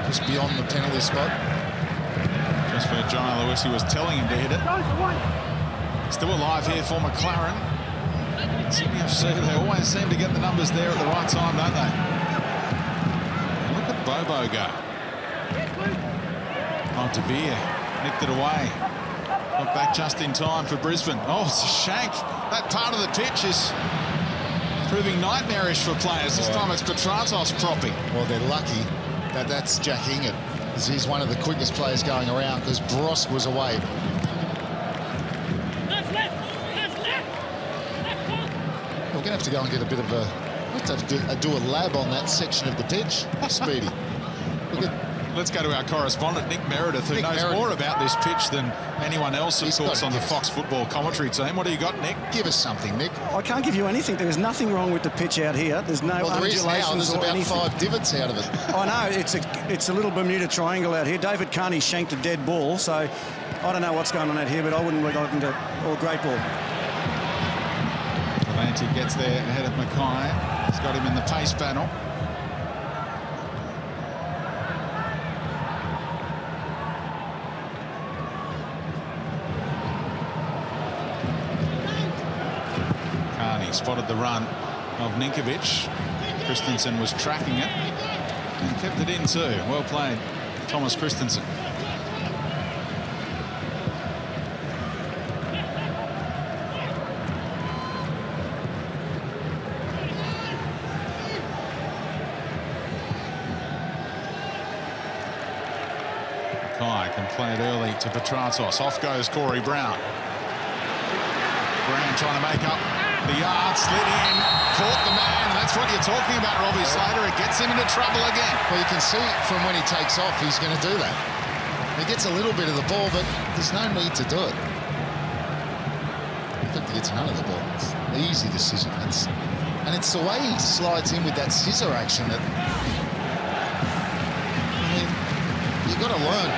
just beyond the penalty spot. Just where John Aloisi was telling him to hit it. Still alive here for McLaren. Sydney FC, they always seem to get the numbers there at the right time, don't they? And look at Bobo go. Oh, De Vere nicked it away. Got back just in time for Brisbane. Oh, it's a shank. That part of the pitch is proving nightmarish for players. This time it's Petratos propping. Well, they're lucky that that's Jack Hingett, because he's one of the quickest players going around, because Brosk was away. We're going to have to go and get a bit of a... We'll have to do a lab on that section of the pitch. Speedy. Let's go to our correspondent, Nick Meredith, who knows more about this pitch than anyone else, of course, on the Fox Football commentary team. What do you got, Nick? Give us something, Nick. I can't give you anything. There is nothing wrong with the pitch out here. There's no undulations or anything. There's about 5 divots out of it. I know. It's a little Bermuda Triangle out here. David Carney shanked a dead ball, so I don't know what's going on out here, but I wouldn't look like it. Or great ball. Berlanti gets there ahead of Mackay. He's got him in the pace battle. Carney spotted the run of Ninkovic. Christensen was tracking it and kept it in too. Well played, Thomas Christensen. Mackay can play it early to Petratos. Off goes Corey Brown. Brown trying to make up the yard, slid in, caught the man, and that's what you're talking about, Robbie Slater. It gets him into trouble again. Well, you can see from when he takes off, he's going to do that. He gets a little bit of the ball, but there's no need to do it. In fact, he gets none of the ball. It's an easy decision. And it's the way he slides in with that scissor action that, I mean, you've got to learn.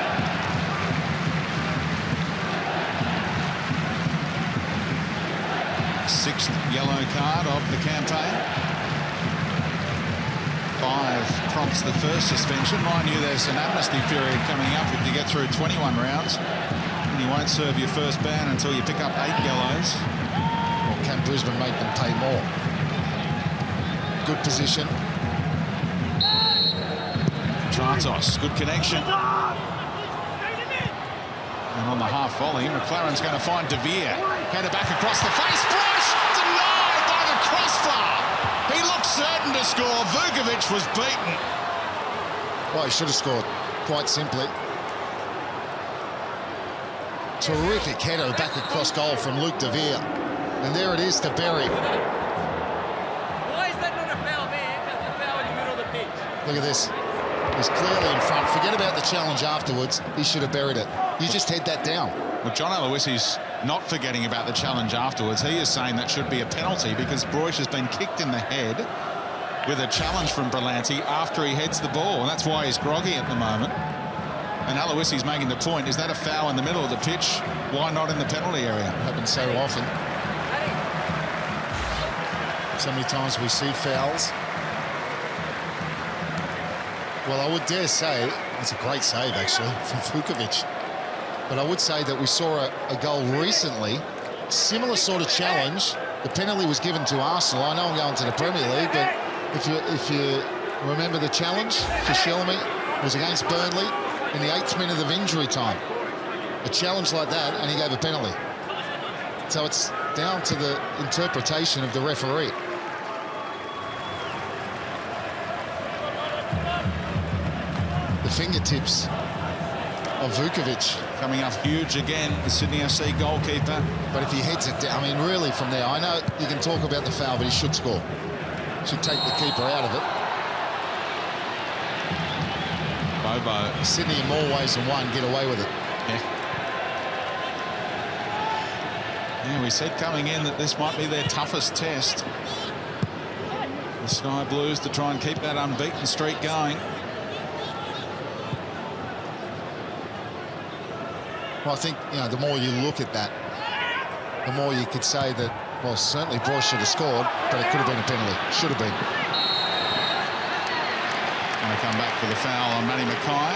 Sixth yellow card of the campaign. 5 prompts the first suspension. Mind you, there's an amnesty period coming up if you get through 21 rounds. And you won't serve your first ban until you pick up 8 yellows. Or can Brisbane make them pay more? Good position. Tratos, good connection. And on the half volley, McLaren's going to find De Vere. Header back across the face. Brush denied by the crossbar. He looked certain to score. Vukovic was beaten. Well, he should have scored, quite simply. Terrific header back across goal from Luke De Vere. And there it is to Berry. Why is that not a foul there? That's a foul in the middle of the pitch. Look at this. He's clearly in front. Forget about the challenge afterwards. He should have buried it. You just head that down. Well, John Aloisi's not forgetting about the challenge afterwards. He is saying that should be a penalty because Broich has been kicked in the head with a challenge from Berlanti after he heads the ball, and that's why he's groggy at the moment. And Aloisi's making the point, is that a foul in the middle of the pitch? Why not in the penalty area? It happens so often. So many times we see fouls. Well, I would dare say, it's a great save actually from Vukovic. But I would say that we saw a goal recently, similar sort of challenge. The penalty was given to Arsenal. I know I'm going to the Premier League, but if you remember the challenge for Shelmy, it was against Burnley in the 8th minute of injury time. A challenge like that, and he gave a penalty. So it's down to the interpretation of the referee. The fingertips of Vukovic. Coming up huge again, the Sydney FC goalkeeper. But if he heads it down, I mean, really from there, I know you can talk about the foul, but he should score. Should take the keeper out of it. Bobo. Sydney in more ways than one get away with it. Yeah, we said coming in that this might be their toughest test. The Sky Blues to try and keep that unbeaten streak going. Well, I think, you know, the more you look at that, the more you could say that, well, certainly Broich should have scored, but it could have been a penalty. Should have been. Going to come back for the foul on Matty Mackay.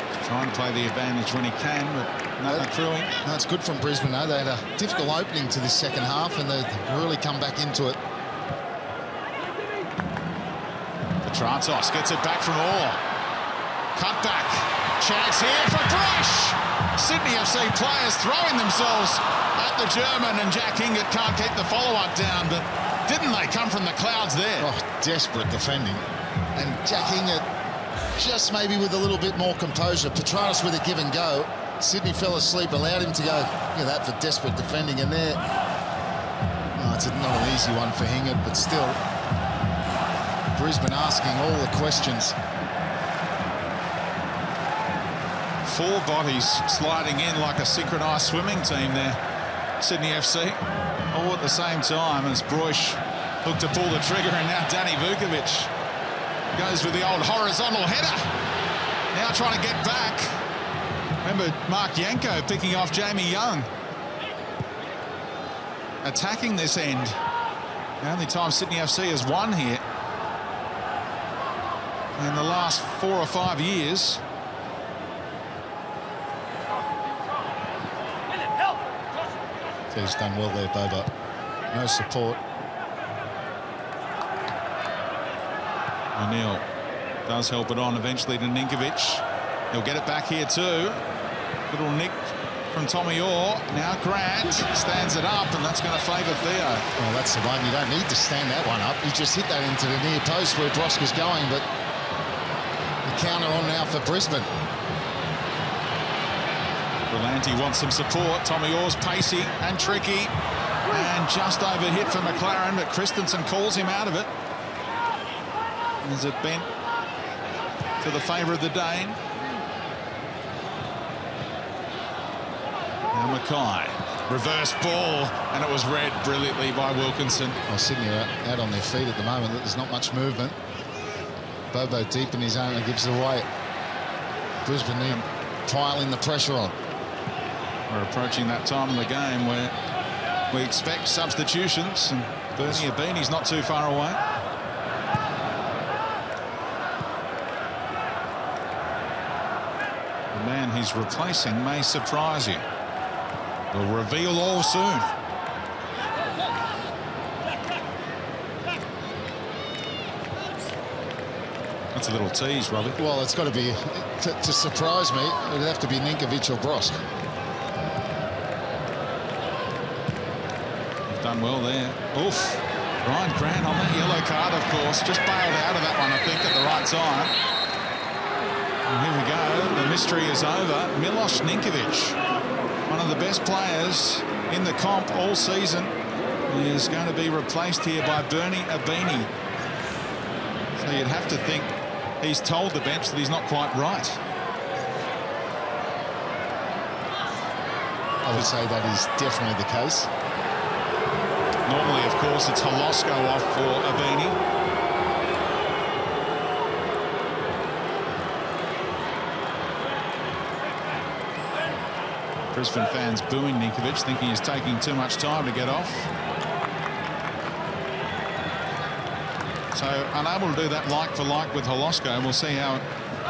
He's trying to play the advantage when he can, but nothing accruing. No, it's good from Brisbane, though. They had a difficult opening to this second half, and they've really come back into it. Petratos gets it back from Orr. Cut back. Chance here for Brush. Sydney FC players throwing themselves at the German, and Jack Hingett can't keep the follow-up down, but didn't they come from the clouds there? Oh, desperate defending. And Jack Hingett just maybe with a little bit more composure. Petratos with a give and go. Sydney fell asleep, allowed him to go. Look at that for desperate defending. And there, oh, it's not an easy one for Hingett, but still, Brisbane asking all the questions. 4 bodies sliding in like a synchronised swimming team there, Sydney FC, all at the same time as Broich looked to pull the trigger, and now Danny Vukovic goes with the old horizontal header. Now trying to get back. Remember Mark Yanko picking off Jamie Young. Attacking this end. The only time Sydney FC has won here in the last 4 or 5 years. He's done well there, Bobo. No support. O'Neill does help it on eventually to Ninkovic. He'll get it back here too. Little nick from Tommy Orr. Now Grant stands it up, and that's going to favour Theo. Well, that's the one. You don't need to stand that one up. You just hit that into the near post where Broska's going, but the counter on now for Brisbane. Berlanti wants some support. Tommy Orr's pacey and tricky. And just overhit for McLaren, but Christensen calls him out of it. Is it bent to the favour of the Dane? Now Mackay. Reverse ball, and it was read brilliantly by Wilkinson. Well, Sydney are out on their feet at the moment. There's not much movement. Bobo deep in his own and gives it away. Brisbane need piling the pressure on. We're approaching that time of the game where we expect substitutions, and Bernie Abini's not too far away. The man he's replacing may surprise you. We'll reveal all soon. That's a little tease, Robbie. Well, it's got to be, to surprise me, it'd have to be Ninkovic or Brosk. Done well there. Oof. Ryan Grant on that yellow card, of course. Just bailed out of that one, I think, at the right time. And here we go. The mystery is over. Milos Ninkovic, one of the best players in the comp all season, is going to be replaced here by Bernie Abini. So you'd have to think he's told the bench that he's not quite right. I would say that is definitely the case. Normally, of course, it's Holosko off for Abini. Brisbane fans booing Ninkovic, thinking he's taking too much time to get off. So unable to do that like for like with Holosko. We'll see how it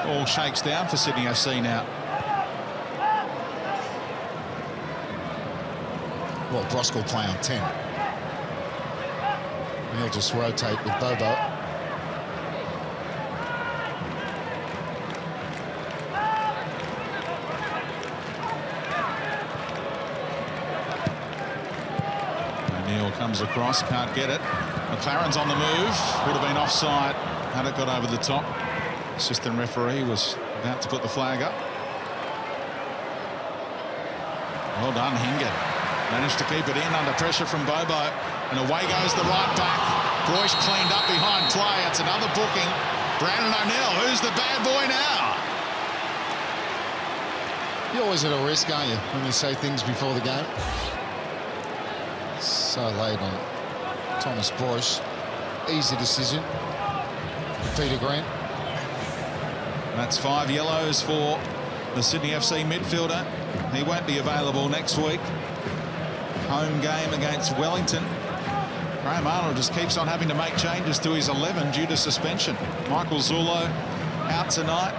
all shakes down for Sydney FC now. Well, Brosk will play on 10. And he'll just rotate with Bobo. O'Neill comes across, can't get it. McLaren's on the move, would have been offside had it got over the top. Assistant referee was about to put the flag up. Well done, Hingett. Managed to keep it in under pressure from Bobo. And away goes the right back. Broish cleaned up behind play. It's another booking. Brandon O'Neill, who's the bad boy now? You're always at a risk, aren't you, when you say things before the game? So late on Thomas Broish. Easy decision. Peter Grant. That's 5 yellows for the Sydney FC midfielder. He won't be available next week. Home game against Wellington. Graham Arnold just keeps on having to make changes to his 11 due to suspension. Michael Zullo out tonight.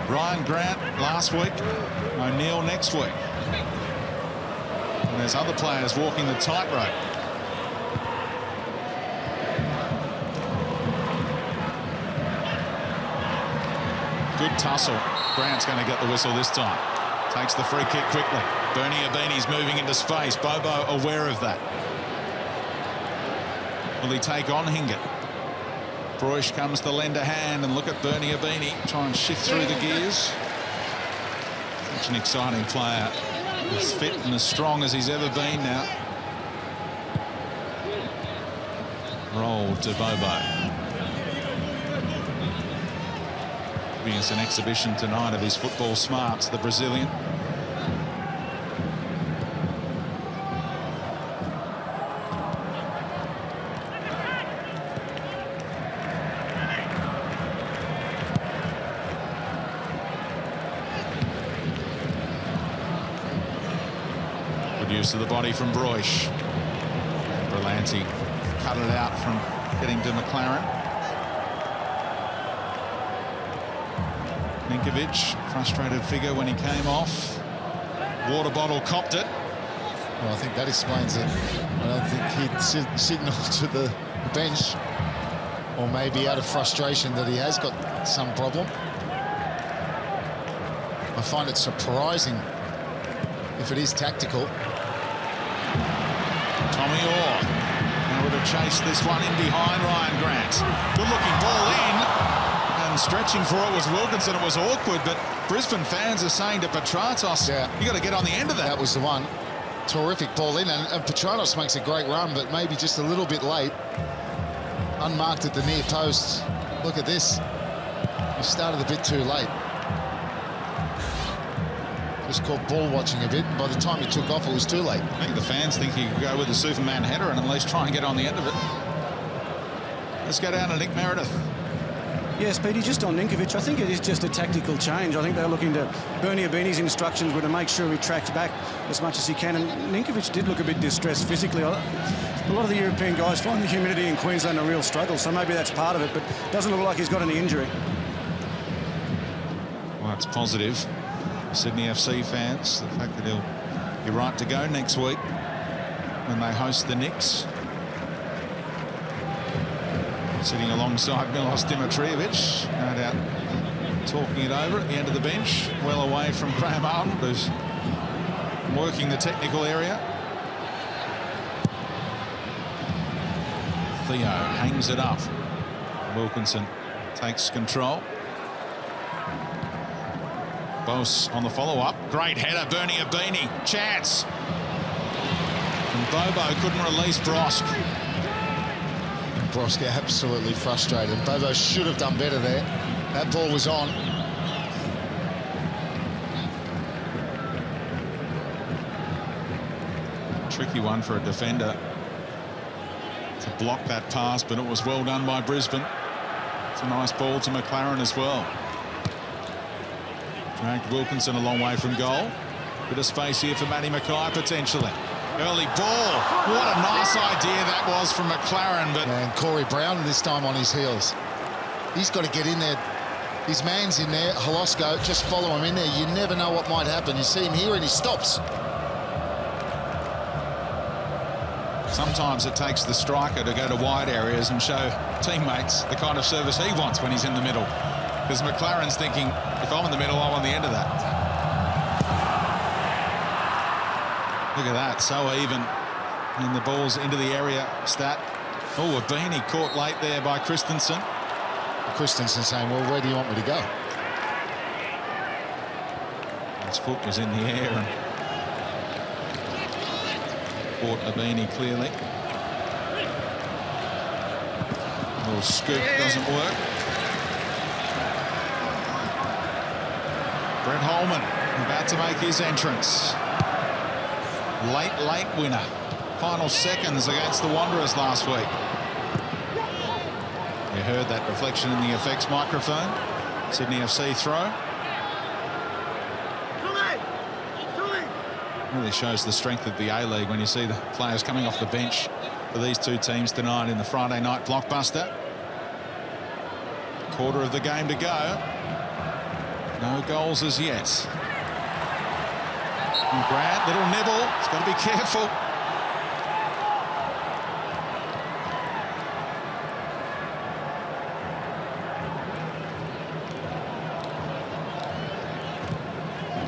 Ryan Grant last week. O'Neill next week. And there's other players walking the tightrope. Good tussle. Grant's going to get the whistle this time. Takes the free kick quickly. Bernie Abini's moving into space. Bobo aware of that. Will he take on Hingett? Broish comes to lend a hand, and look at Bernie Abini try and shift through the gears. Such an exciting player. As fit and as strong as he's ever been now. Roll to Bobo. Giving us an exhibition tonight of his football smarts, the Brazilian. Good use of the body from Broish. Berlanti cut it out from getting to McLaren. Ninkovic, frustrated figure when he came off. Water bottle copped it. Well, I think that explains it. I don't think he'd signalled to the bench, or maybe out of frustration that he has got some problem. I find it surprising if it is tactical. Tommy Orr now would have chased this one in behind Ryan Grant. Good looking ball in, and one stretching for it was Wilkinson. It was awkward, but Brisbane fans are saying to Petratos, you got to get on the end of that. That was the one. Terrific ball in, and Petratos makes a great run, but maybe just a little bit late. Unmarked at the near post. Look at this. He started a bit too late. Just caught ball watching a bit, and by the time he took off, it was too late. I think the fans think he could go with the Superman header and at least try and get on the end of it. Let's go down to Nick Meredith. Yeah, Speedy, just on Ninkovic, I think it is just a tactical change. I think they're looking to... Bernie Abini's instructions were to make sure he tracks back as much as he can, and Ninkovic did look a bit distressed physically. A lot of the European guys find the humidity in Queensland a real struggle, so maybe that's part of it, but doesn't look like he's got any injury. Well, that's positive. Sydney FC fans, the fact that he'll be right to go next week when they host the Knicks. Sitting alongside Milos Dimitrijevic, no doubt talking it over at the end of the bench, well away from Graham Arnold, who's working the technical area. Theo hangs it up. Wilkinson takes control. Bose on the follow-up. Great header, Bernie Abini. Chance. And Bobo couldn't release Brosk. Brosk absolutely frustrated. Bobo should have done better there. That ball was on. Tricky one for a defender to block that pass, but it was well done by Brisbane. It's a nice ball to McLaren as well. Dragged Wilkinson a long way from goal. Bit of space here for Matty Mackay potentially. Early ball. What a nice idea that was from McLaren, but... And Corey Brown this time on his heels. He's got to get in there. His man's in there. Holosko, just follow him in there. You never know what might happen. You see him here and he stops. Sometimes it takes the striker to go to wide areas and show teammates the kind of service he wants when he's in the middle. Because McLaren's thinking, if I'm in the middle, I'm on the end of that. Look at that, so even. And the ball's into the area, stat. Oh, Abini caught late there by Christensen. Christensen saying, well, where do you want me to go? His foot was in the air and caught Abini clearly. A little scoop doesn't work. Brett Holman about to make his entrance. Late winner. Final seconds against the Wanderers last week. You heard that reflection in the effects microphone. Sydney FC throw. Really shows the strength of the A-League when you see the players coming off the bench for these two teams tonight in the Friday night blockbuster. Quarter of the game to go. No goals as yet. And Grant, little nibble. He's got to be careful.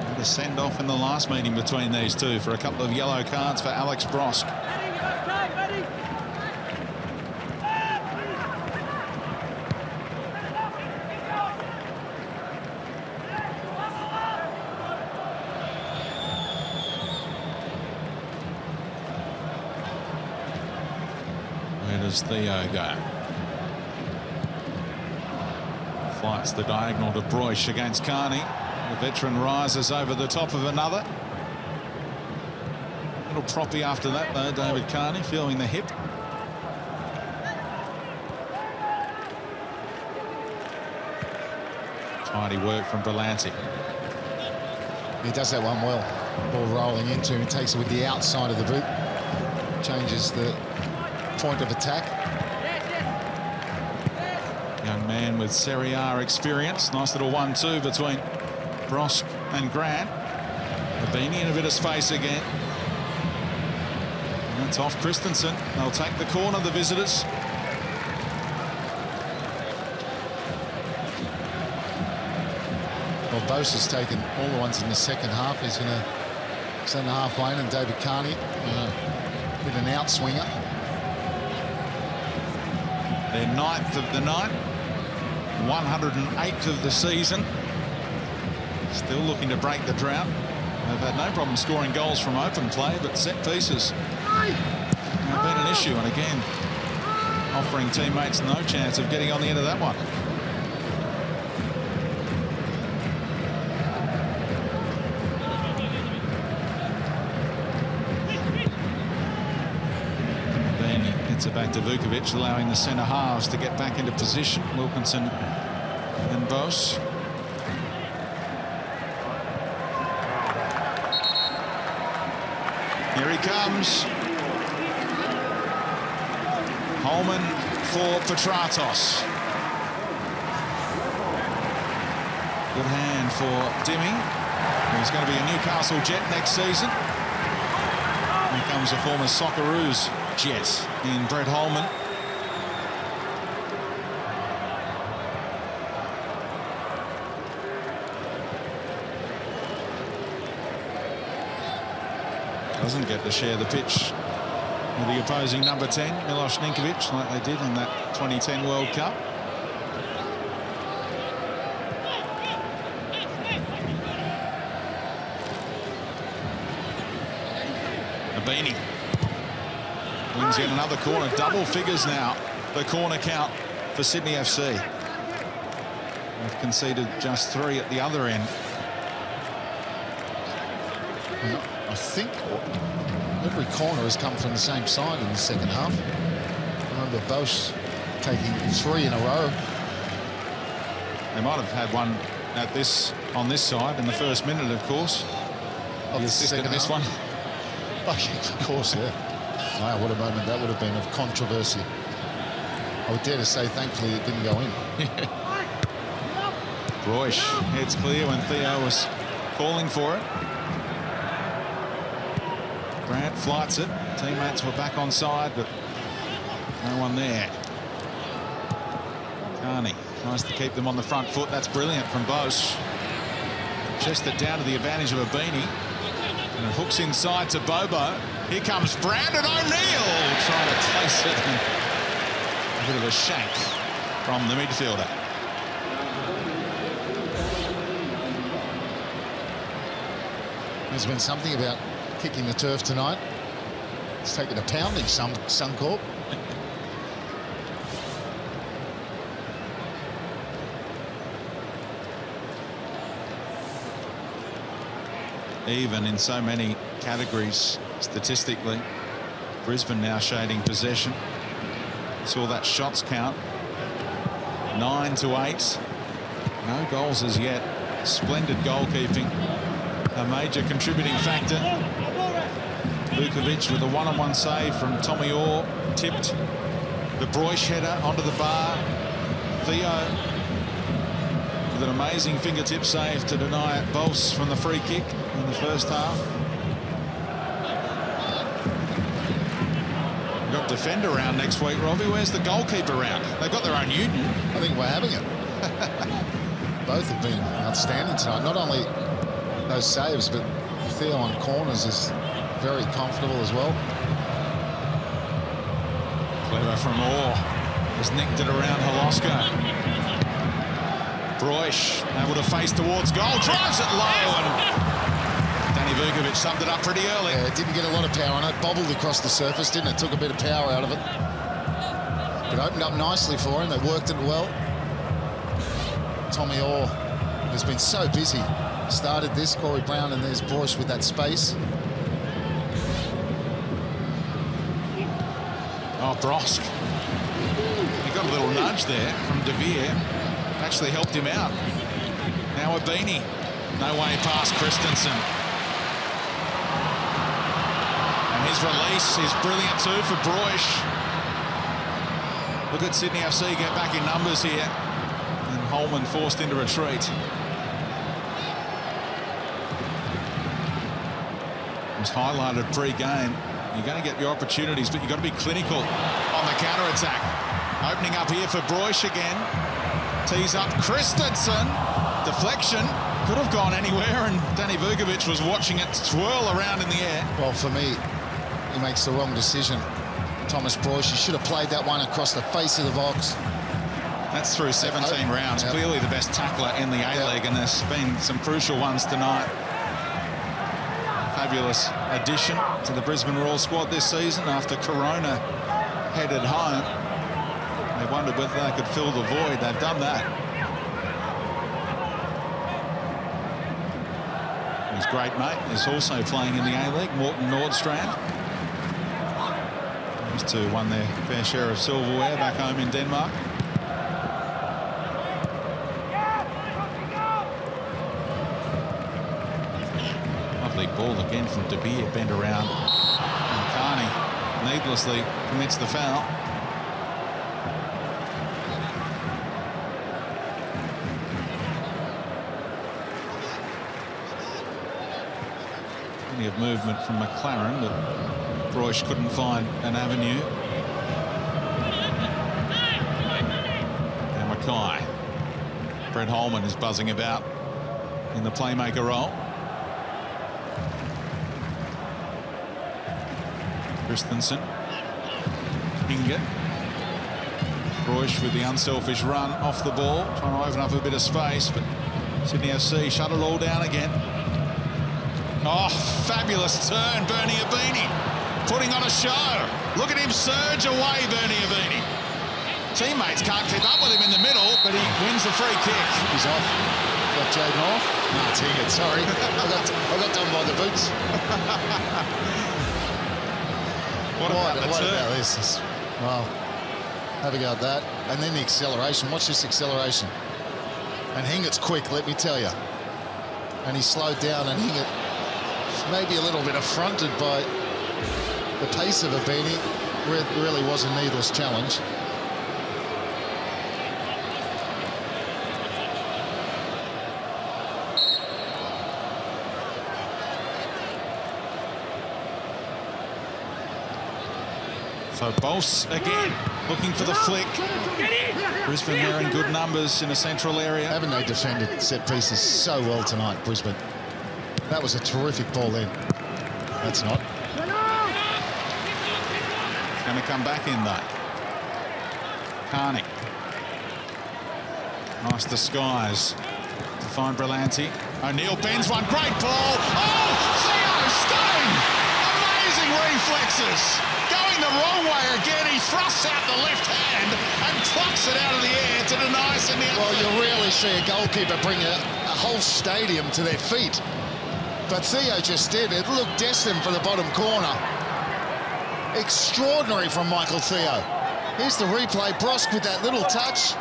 And a send-off in the last meeting between these two for a couple of yellow cards for Alex Brosk. Does Theo go? Flights the diagonal to Broish against Carney. The veteran rises over the top of another. A little proppy after that though, David Carney feeling the hip. Tidy work from Berlanti. He does that one well. Ball rolling into him, he takes it with the outside of the boot. Changes the point of attack. Young man with Serie A experience. Nice little 1-2 between Brosk and Grant. Abini in a bit of space again. And that's off Christensen. They'll take the corner, the visitors. Well, Bose has taken all the ones in the second half. He's going to send the half lane, and David Carney with an outswinger. Their 9th of the night. 108th of the season. Still looking to break the drought. They've had no problem scoring goals from open play, but set pieces have been an issue, and again offering teammates no chance of getting on the end of that one. Gets it back to Vukovic, allowing the centre halves to get back into position. Wilkinson and Bose. Here he comes. Holman for Petratos. Good hand for Dimmy. He's going to be a Newcastle Jet next season. Here comes a former Socceroos Jet in Brett Holman. Doesn't get to share the pitch with the opposing number 10, Milos Ninkovic, like they did in that 2010 World Cup. Abini wins yet another corner. Double figures now, the corner count for Sydney FC. They've conceded just 3 at the other end. I think every corner has come from the same side in the second half. I remember Bose taking 3 in a row. They might have had one on this side in the first minute, of course. Of the second this half. one. Oh, yeah, of course, yeah. Wow, what a moment that would have been of controversy. I would dare to say, thankfully, it didn't go in. Royce heads clear when Theo was calling for it. Grant flights it. Teammates were back on side, but no one there. Carney tries to keep them on the front foot. That's brilliant from Bose. Chest it down to the advantage of Abini. And it hooks inside to Bobo. Here comes Brandon O'Neill trying to place it. And a bit of a shank from the midfielder. There's been something about kicking the turf tonight. It's taken a pounding, Suncorp. Even in so many categories statistically. Brisbane now shading possession. Saw that shots count. 9-8. No goals as yet. Splendid goalkeeping. A major contributing factor. Vukovic with a one-on-one save from Tommy Orr. Tipped the Broish header onto the bar. Theo with an amazing fingertip save to deny Bose from the free kick in the first half. We've got defender round next week, Robbie. Where's the goalkeeper round? They've got their own union. I think we're having it. Both have been outstanding tonight. Not only those saves, but Theo on corners is very comfortable as well. Clever from Orr. Has nicked it around Holosko. Broish able to face towards goal, drives it low, and Danny Vukovic summed it up pretty early. Yeah, it didn't get a lot of power on it. Bobbled across the surface, didn't it? Took a bit of power out of it. It opened up nicely for him. They worked it well. Tommy Orr has been so busy. Started this, Corey Brown, and there's Broish with that space. Oh, Brosk. He got a little nudge there from De Vere. Actually helped him out. Now Abini. No way past Christensen. And his release is brilliant too for Broish. Look at Sydney FC get back in numbers here. And Holman forced into retreat. It was highlighted pre-game. You're going to get your opportunities, but you've got to be clinical on the counter-attack. Opening up here for Broish again. Tees up Christensen. Deflection. Could have gone anywhere, and Danny Vukovic was watching it twirl around in the air. Well, for me, he makes the wrong decision. Thomas Broish, he should have played that one across the face of the box. That's through 17 rounds. Yep. Clearly the best tackler in the A-League, and there's been some crucial ones tonight. Fabulous addition to the Brisbane Roar squad this season after Corona headed home. They wondered whether they could fill the void. They've done that. His great mate is also playing in the A-League, Morten Nordstrand. These two won their fair share of silverware back home in Denmark. Lovely ball again from De Beer, bent around. And Carney needlessly commits the foul. Plenty of movement from McLaren, but Broish couldn't find an avenue. And Mackay. Brett Holman is buzzing about in the playmaker role. Christensen. Inga. Broish with the unselfish run off the ball, trying to open up a bit of space, but Sydney FC shut it all down again. Oh, fabulous turn, Bernie Abini, putting on a show. Look at him surge away, Bernie Abini. Teammates can't keep up with him in the middle, but he wins the free kick. He's off. Got Jaden off. No, it's Higgett, sorry. I got done by the boots. What about the turn? About this? Well, have a go at that. And then the acceleration. Watch this acceleration. And Hingett's quick, let me tell you. And he slowed down, and Hingett maybe a little bit affronted by the pace of Abini. Really was a needless challenge. So Boss again looking for the flick. Brisbane there in good numbers in a central area. Haven't they defended set pieces so well tonight, Brisbane? That was a terrific ball in. That's not. It's going to come back in though. Carney. Nice disguise to find Brillanti. O'Neill bends one. Great ball. Oh, Theo Stone! Amazing reflexes. Going the wrong way again. He thrusts out the left hand and plucks it out of the air to deny Sydney. Well, you rarely see a goalkeeper bring a whole stadium to their feet. But Theo just did. It looked destined for the bottom corner. Extraordinary from Michael Theo. Here's the replay. Brosk with that little touch.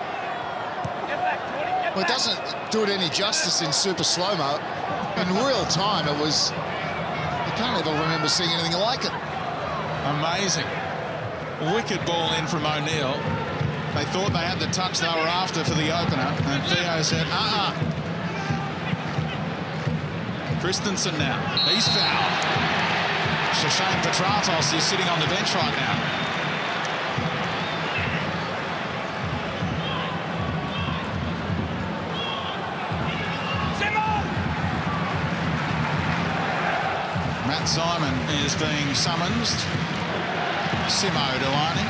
Well, it doesn't do it any justice in super slow-mo. In real time, it was... I can't even remember seeing anything like it. Amazing. Wicked ball in from O'Neill. They thought they had the touch they were after for the opener, and Theo said, Christensen now. He's fouled. Shane Petratos is sitting on the bench right now. Matt Simon is being summoned. Simo Delaney.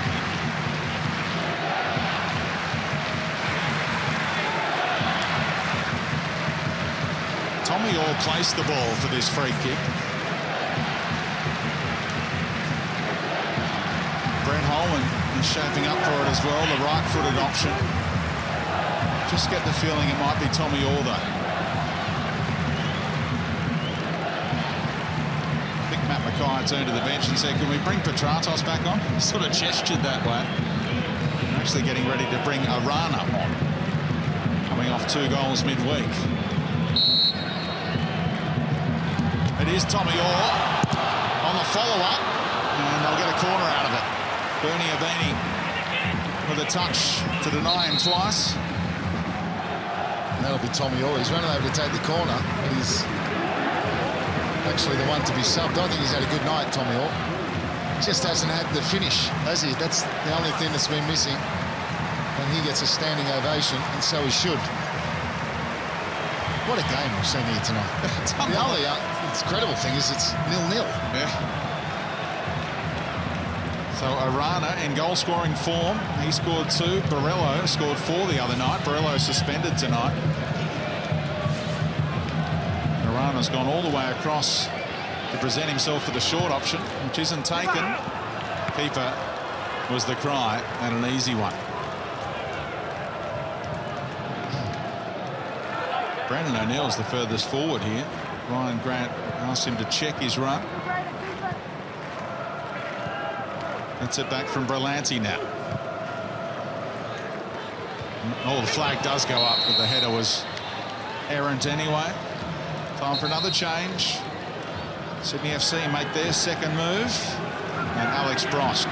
Tommy Orr placed the ball for this free kick. Brett Holman is shaping up for it as well, the right-footed option. Just get the feeling it might be Tommy Orr though. I think Matt Mackay turned to the bench and said, can we bring Petratos back on? He sort of gestured that way. They're actually getting ready to bring Arana on, coming off 2 goals midweek. It is Tommy Orr on the follow-up, and they'll get a corner out of it. Bernie Abini with a touch to deny him twice. And that'll be Tommy Orr. He's running over to take the corner, but he's actually the one to be subbed. I think he's had a good night, Tommy Orr. Just hasn't had the finish, has he? That's the only thing that's been missing. And he gets a standing ovation, and so he should. What a game we've seen here tonight. The only incredible thing is it's 0-0. Yeah. So So Arana in goal-scoring form. He scored 2. Borrello scored 4 the other night. Borrello suspended tonight. Arana's gone all the way across to present himself for the short option, which isn't taken. Keeper was the cry, and an easy one. Brandon O'Neill's the furthest forward here. Ryan Grant asked him to check his run. That's it back from Berlanti now. Oh, the flag does go up, but the header was errant anyway. Time for another change. Sydney FC make their second move. And Alex Brosk.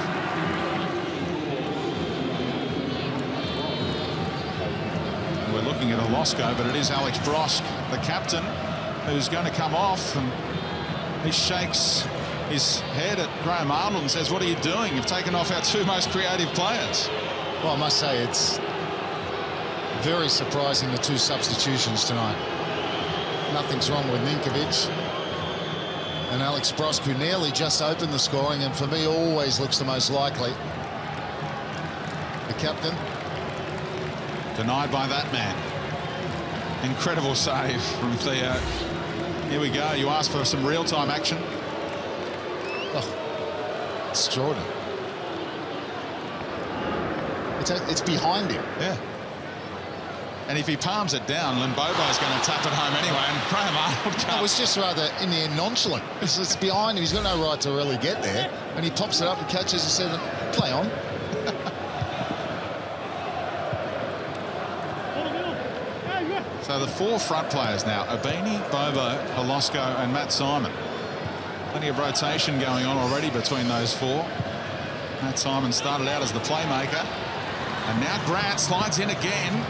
We're looking at Olosco, but it is Alex Brosk, the captain, who's going to come off. And he shakes his head at Graham Arnold and says, "What are you doing? You've taken off our 2 most creative players." Well, I must say it's very surprising, the 2 substitutions tonight. Nothing's wrong with Ninkovic and Alex Brosk, who nearly just opened the scoring, and for me always looks the most likely. The captain. Denied by that man. Incredible save from Theo. Here we go. You asked for some real-time action. Oh, extraordinary. It's behind him. Yeah. And if he palms it down, Limbobo's going to tap it home anyway, and Graham Arnold comes. It was just rather in the end nonchalant. It's behind him. He's got no right to really get there. And he pops it up and catches and said, "Play on." So the 4 front players now: Abini, Bobo, Olosco and Matt Simon. Plenty of rotation going on already between those 4. Matt Simon started out as the playmaker, and now Grant slides in again.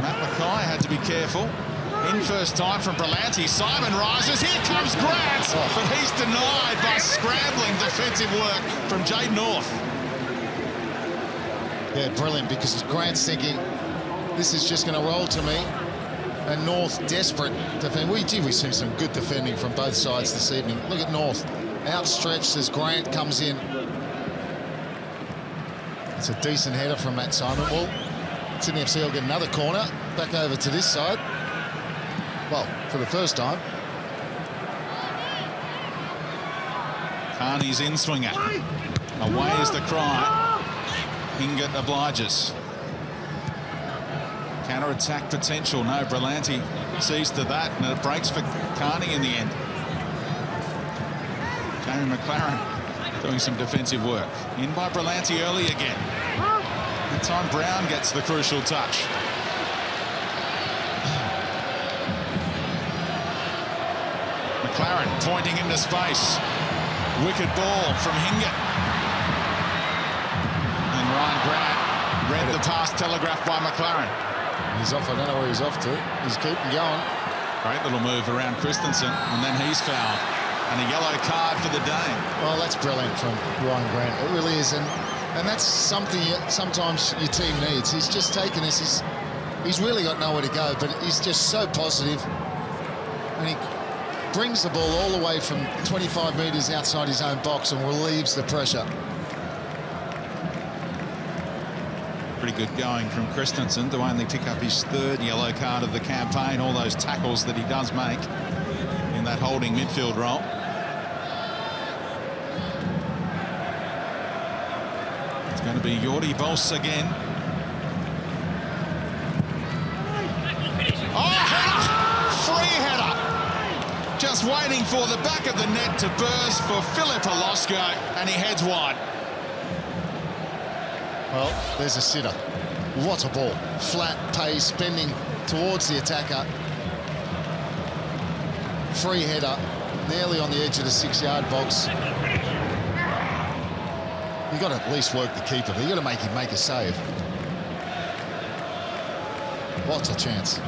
Matt Mackay had to be careful. In first time from Berlanti. Simon rises. Here comes Grant, but he's denied by scrambling defensive work from Jade North. Yeah, brilliant, because Grant's thinking, this is just going to roll to me. And North desperate defend. We've seen some good defending from both sides this evening. Look at North, outstretched as Grant comes in. It's a decent header from Matt Simon. Well, Sydney FC will get another corner. Back over to this side. Well, for the first time. Carney's in swinger. Away is the cry. Hingett obliges. Counter-attack potential. No, Berlanti sees to that, and it breaks for Carney in the end. Jamie McLaren doing some defensive work. In by Berlanti early again. That time Brown gets the crucial touch. McLaren pointing into space. Wicked ball from Hingett. And Ryan Grant read the pass telegraphed by McLaren. He's off. I don't know where he's off to. He's keeping going. Great little move around Christensen, and then he's fouled. And a yellow card for the Dane. Well, that's brilliant from Ryan Grant. It really is. And that's something sometimes your team needs. He's just taken this. He's really got nowhere to go, but he's just so positive. And he brings the ball all the way from 25 metres outside his own box and relieves the pressure. Pretty good going from Christensen to only pick up his 3rd yellow card of the campaign. All those tackles that he does make in that holding midfield role. It's going to be Jordi Boss again. Oh, header! Free header! Just waiting for the back of the net to burst for Philip Olosco, and he heads wide. Well, there's a sitter. What a ball. Flat pace, bending towards the attacker. Free header, nearly on the edge of the 6-yard box. You've got to at least work the keeper. You've got to make him make a save. Lots of chance.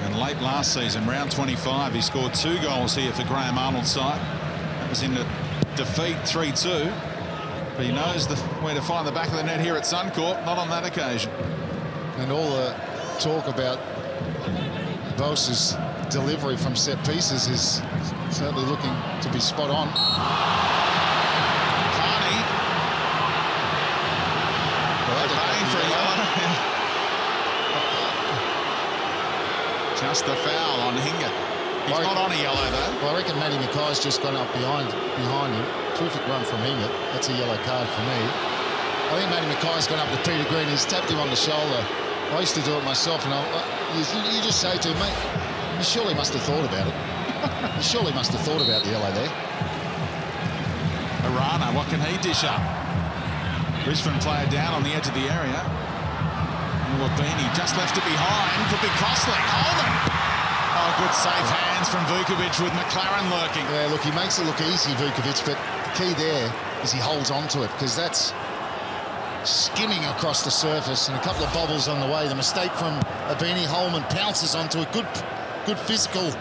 And late last season, round 25, he scored 2 goals here for Graham Arnold's side. That was in the defeat 3-2. But he knows where to find the back of the net here at Suncorp, not on that occasion. And all the talk about Bose's delivery from set pieces is certainly looking to be spot on. paying for a yellow. Just the foul on Hingett. He's not on a yellow, though. Well, I reckon Matty Mackay's just gone up behind him. Terrific run from Hingett. That's a yellow card for me. I think Matty Mackay's gone up to Peter Green. He's tapped him on the shoulder. I used to do it myself, and you just say to him, mate, you surely must have thought about it. You surely must have thought about the yellow there. Arana, what can he dish up? Brisbane player down on the edge of the area. Wabini just left it behind. Could be costly. Holman. Oh, good safe hands from Vukovic with McLaren lurking. Yeah, look, he makes it look easy, Vukovic, but the key there is he holds on to it, because that's skimming across the surface and a couple of bobbles on the way. The mistake from Abini. Holman pounces onto it. Good physical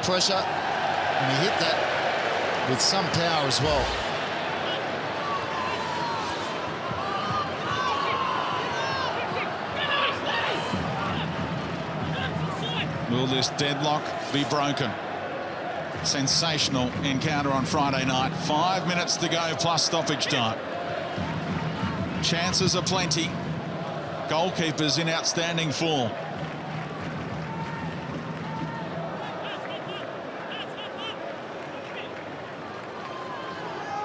pressure, and he hit that with some power as well. Will this deadlock be broken? Sensational encounter on Friday night. 5 minutes to go plus stoppage time. Chances are plenty. Goalkeepers in outstanding form.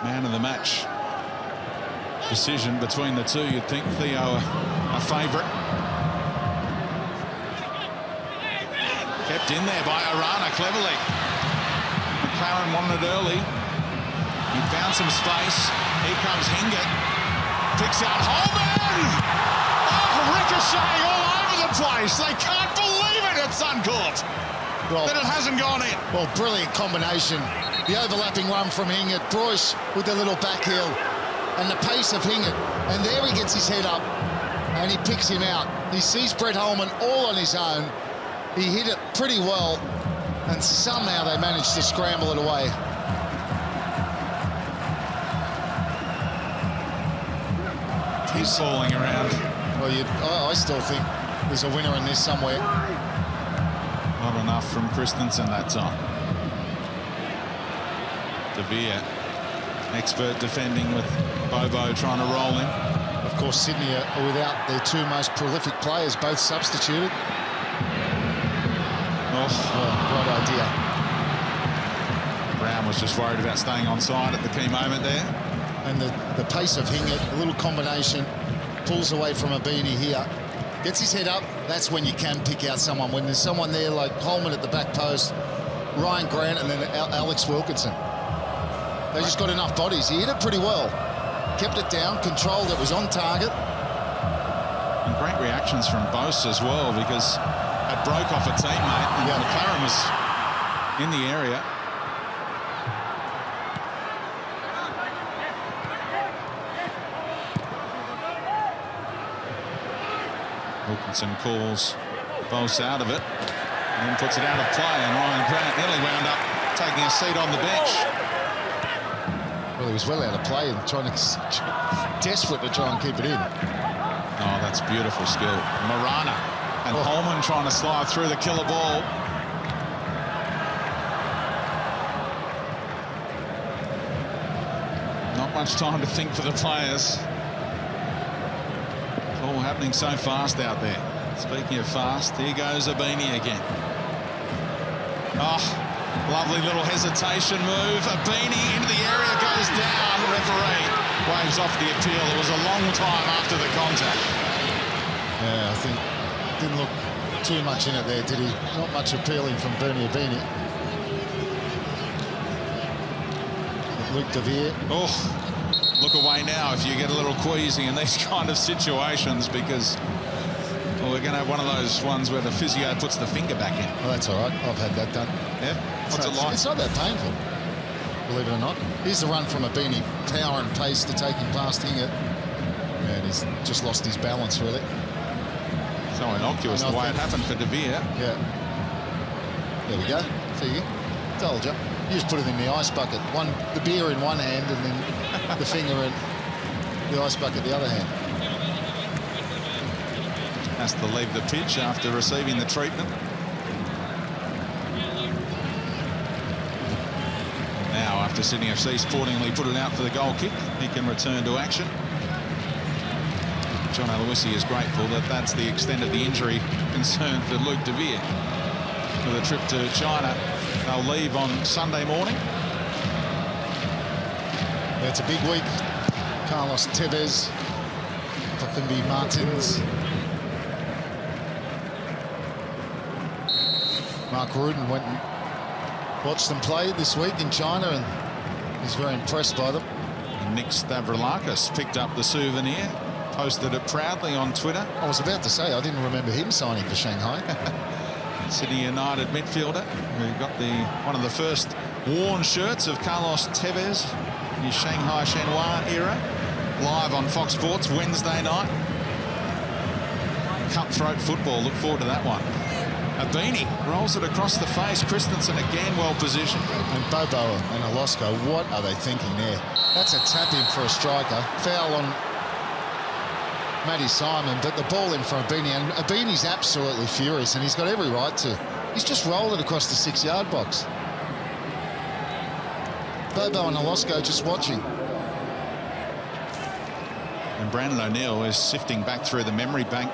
Man of the match decision between the two. You'd think Theo a favourite. Kept in there by Arana cleverly. McLaren wanted it early. He found some space. Here comes Hingett. Picks out Holman! Oh, ricocheting all over the place. They can't believe it at Suncorp. Well, that it hasn't gone in. Well, brilliant combination. The overlapping run from Hingett. Broish with the little back heel. And the pace of Hingett. And there he gets his head up. And he picks him out. He sees Brett Holman all on his own. He hit it pretty well, and somehow they managed to scramble it away. He's falling around. Well, I still think there's a winner in this somewhere. Not enough from Christensen that time. De Vere, expert defending with Bobo trying to roll him. Of course, Sydney are without their two most prolific players, both substituted. Oh, right idea. Brown was just worried about staying onside at the key moment there. And the pace of Hingett, a little combination, pulls away from Abini here. Gets his head up, that's when you can pick out someone. When there's someone there like Holman at the back post, Ryan Grant, and then Alex Wilkinson. They just got enough bodies. He hit it pretty well. Kept it down, controlled it, was on target. And great reactions from Bose as well, because it broke off a teammate, and McLaren was in the area. Wilkinson calls Bose out of it and then puts it out of play, and Ryan Grant nearly wound up taking a seat on the bench. Well, he was well out of play and trying to desperate to try and keep it in. Oh, that's beautiful skill. Marana and Holman trying to slide through the killer ball. Not much time to think for the players. It's all happening so fast out there. Speaking of fast, here goes Abini again. Oh, lovely little hesitation move. Abini into the area, goes down. Referee waves off the appeal. It was a long time after the contact. Yeah, I think didn't look too much in it there, did he? Not much appealing from Bernie Abini. Luke De Vere. Oh, look away now if you get a little queasy in these kind of situations, because we're going to have one of those ones where the physio puts the finger back in. Oh, that's all right. I've had that done. Yeah? What's it like? It's not that painful, believe it or not. Here's the run from Abini. Power and pace to take him past Hingett. And he's just lost his balance, really. So innocuous the way it happened for De Vere. Yeah. There we go. See you. Told you. You just put it in the ice bucket. The beer in one hand and then the finger in the ice bucket the other hand. Has to leave the pitch after receiving the treatment. Now, after Sydney FC sportingly put it out for the goal kick, he can return to action. John Aloisi is grateful that that's the extent of the injury concern for Luke De Vere. For the trip to China, they'll leave on Sunday morning. Yeah, it's a big week. Carlos Tevez, Tofimbi Martins, Mark Rudin went and watched them play this week in China and was very impressed by them. Nick Stavroulakis picked up the souvenir, posted it proudly on Twitter. I was about to say, I didn't remember him signing for Shanghai. Sydney United midfielder who got one of the first worn shirts of Carlos Tevez in his Shanghai Shenhua era. Live on Fox Sports Wednesday night. Cutthroat football, look forward to that one. Abini rolls it across the face. Christensen again well positioned. And Bobo and Alosko, what are they thinking there? That's a tap in for a striker. Foul on Matty Simon, but the ball in for Abini. And Abini's absolutely furious, and he's got every right to. He's just rolled it across the 6-yard box. Bobo and Alosko just watching. And Brandon O'Neill is sifting back through the memory bank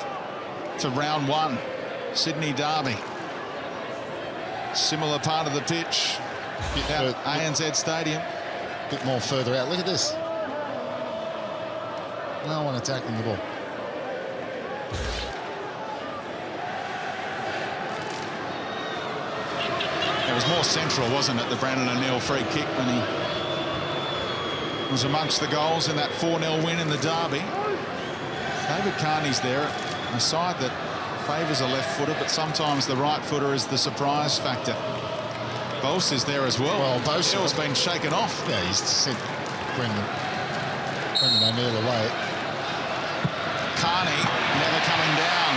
to round 1. Sydney Derby. Similar part of the pitch. Out ANZ Stadium. A bit more further out. Look at this. No one attacking the ball. It was more central, wasn't it, the Brandon O'Neill free kick when he was amongst the goals in that 4-0 win in the Derby. David Carney's there, a side that favours a left footer, but sometimes the right footer is the surprise factor. Bose is there as well. Well, Bose has been shaken off. Yeah, he's sent Brendan O'Neill away. Carney never coming down.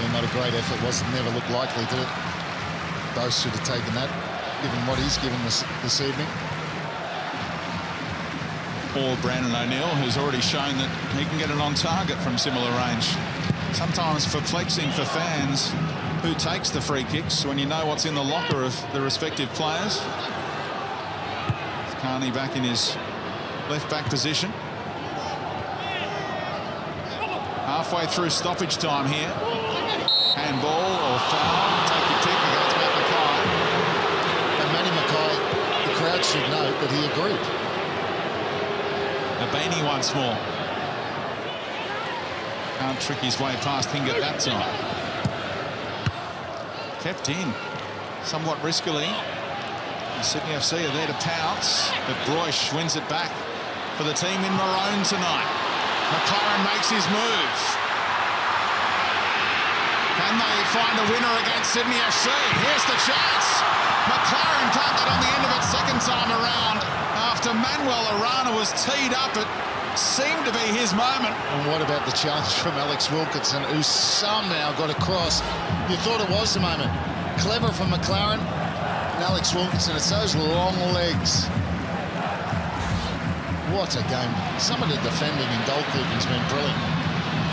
Yeah, not a great effort. Never looked likely to. Bose should have taken that, given what he's given this evening. Or Brandon O'Neill, who's already shown that he can get it on target from similar range. Sometimes perplexing for fans who takes the free kicks when you know what's in the locker of the respective players. Carney back in his left back position. Halfway through stoppage time here. Handball or foul, take your pick against Matt Mackay. And Matty Mackay, the crowd should note that he agreed. Abini once more. Can't trick his way past Hingett that time. Kept in, somewhat riskily. And Sydney FC are there to pounce, but Broish wins it back for the team in maroon tonight. McLaren makes his move. Can they find a winner against Sydney FC? Here's the chance. McLaren can't get on the end of it second time around. After Manuel Arana was teed up, it seemed to be his moment. And what about the challenge from Alex Wilkinson, who somehow got across? You thought it was the moment. Clever from McLaren. And Alex Wilkinson, it's those long legs. What a game. Some of the defending and goalkeeping's been brilliant.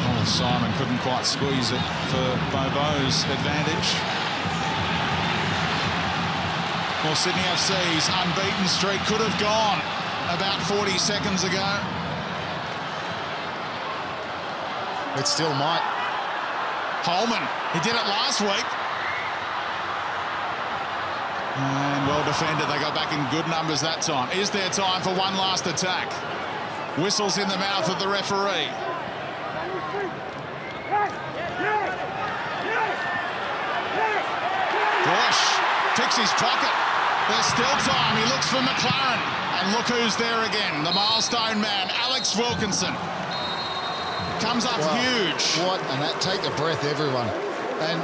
Oh, Simon couldn't quite squeeze it for Bobo's advantage. Well, Sydney FC's unbeaten streak could have gone about 40 seconds ago. It still might. Holman, he did it last week. And well defended, they got back in good numbers that time. Is there time for one last attack? Whistles in the mouth of the referee. Bush picks his pocket. There's still time. He looks for McLaren. And look who's there again. The milestone man, Alex Wilkinson. Comes up huge. What, and that, take a breath, everyone.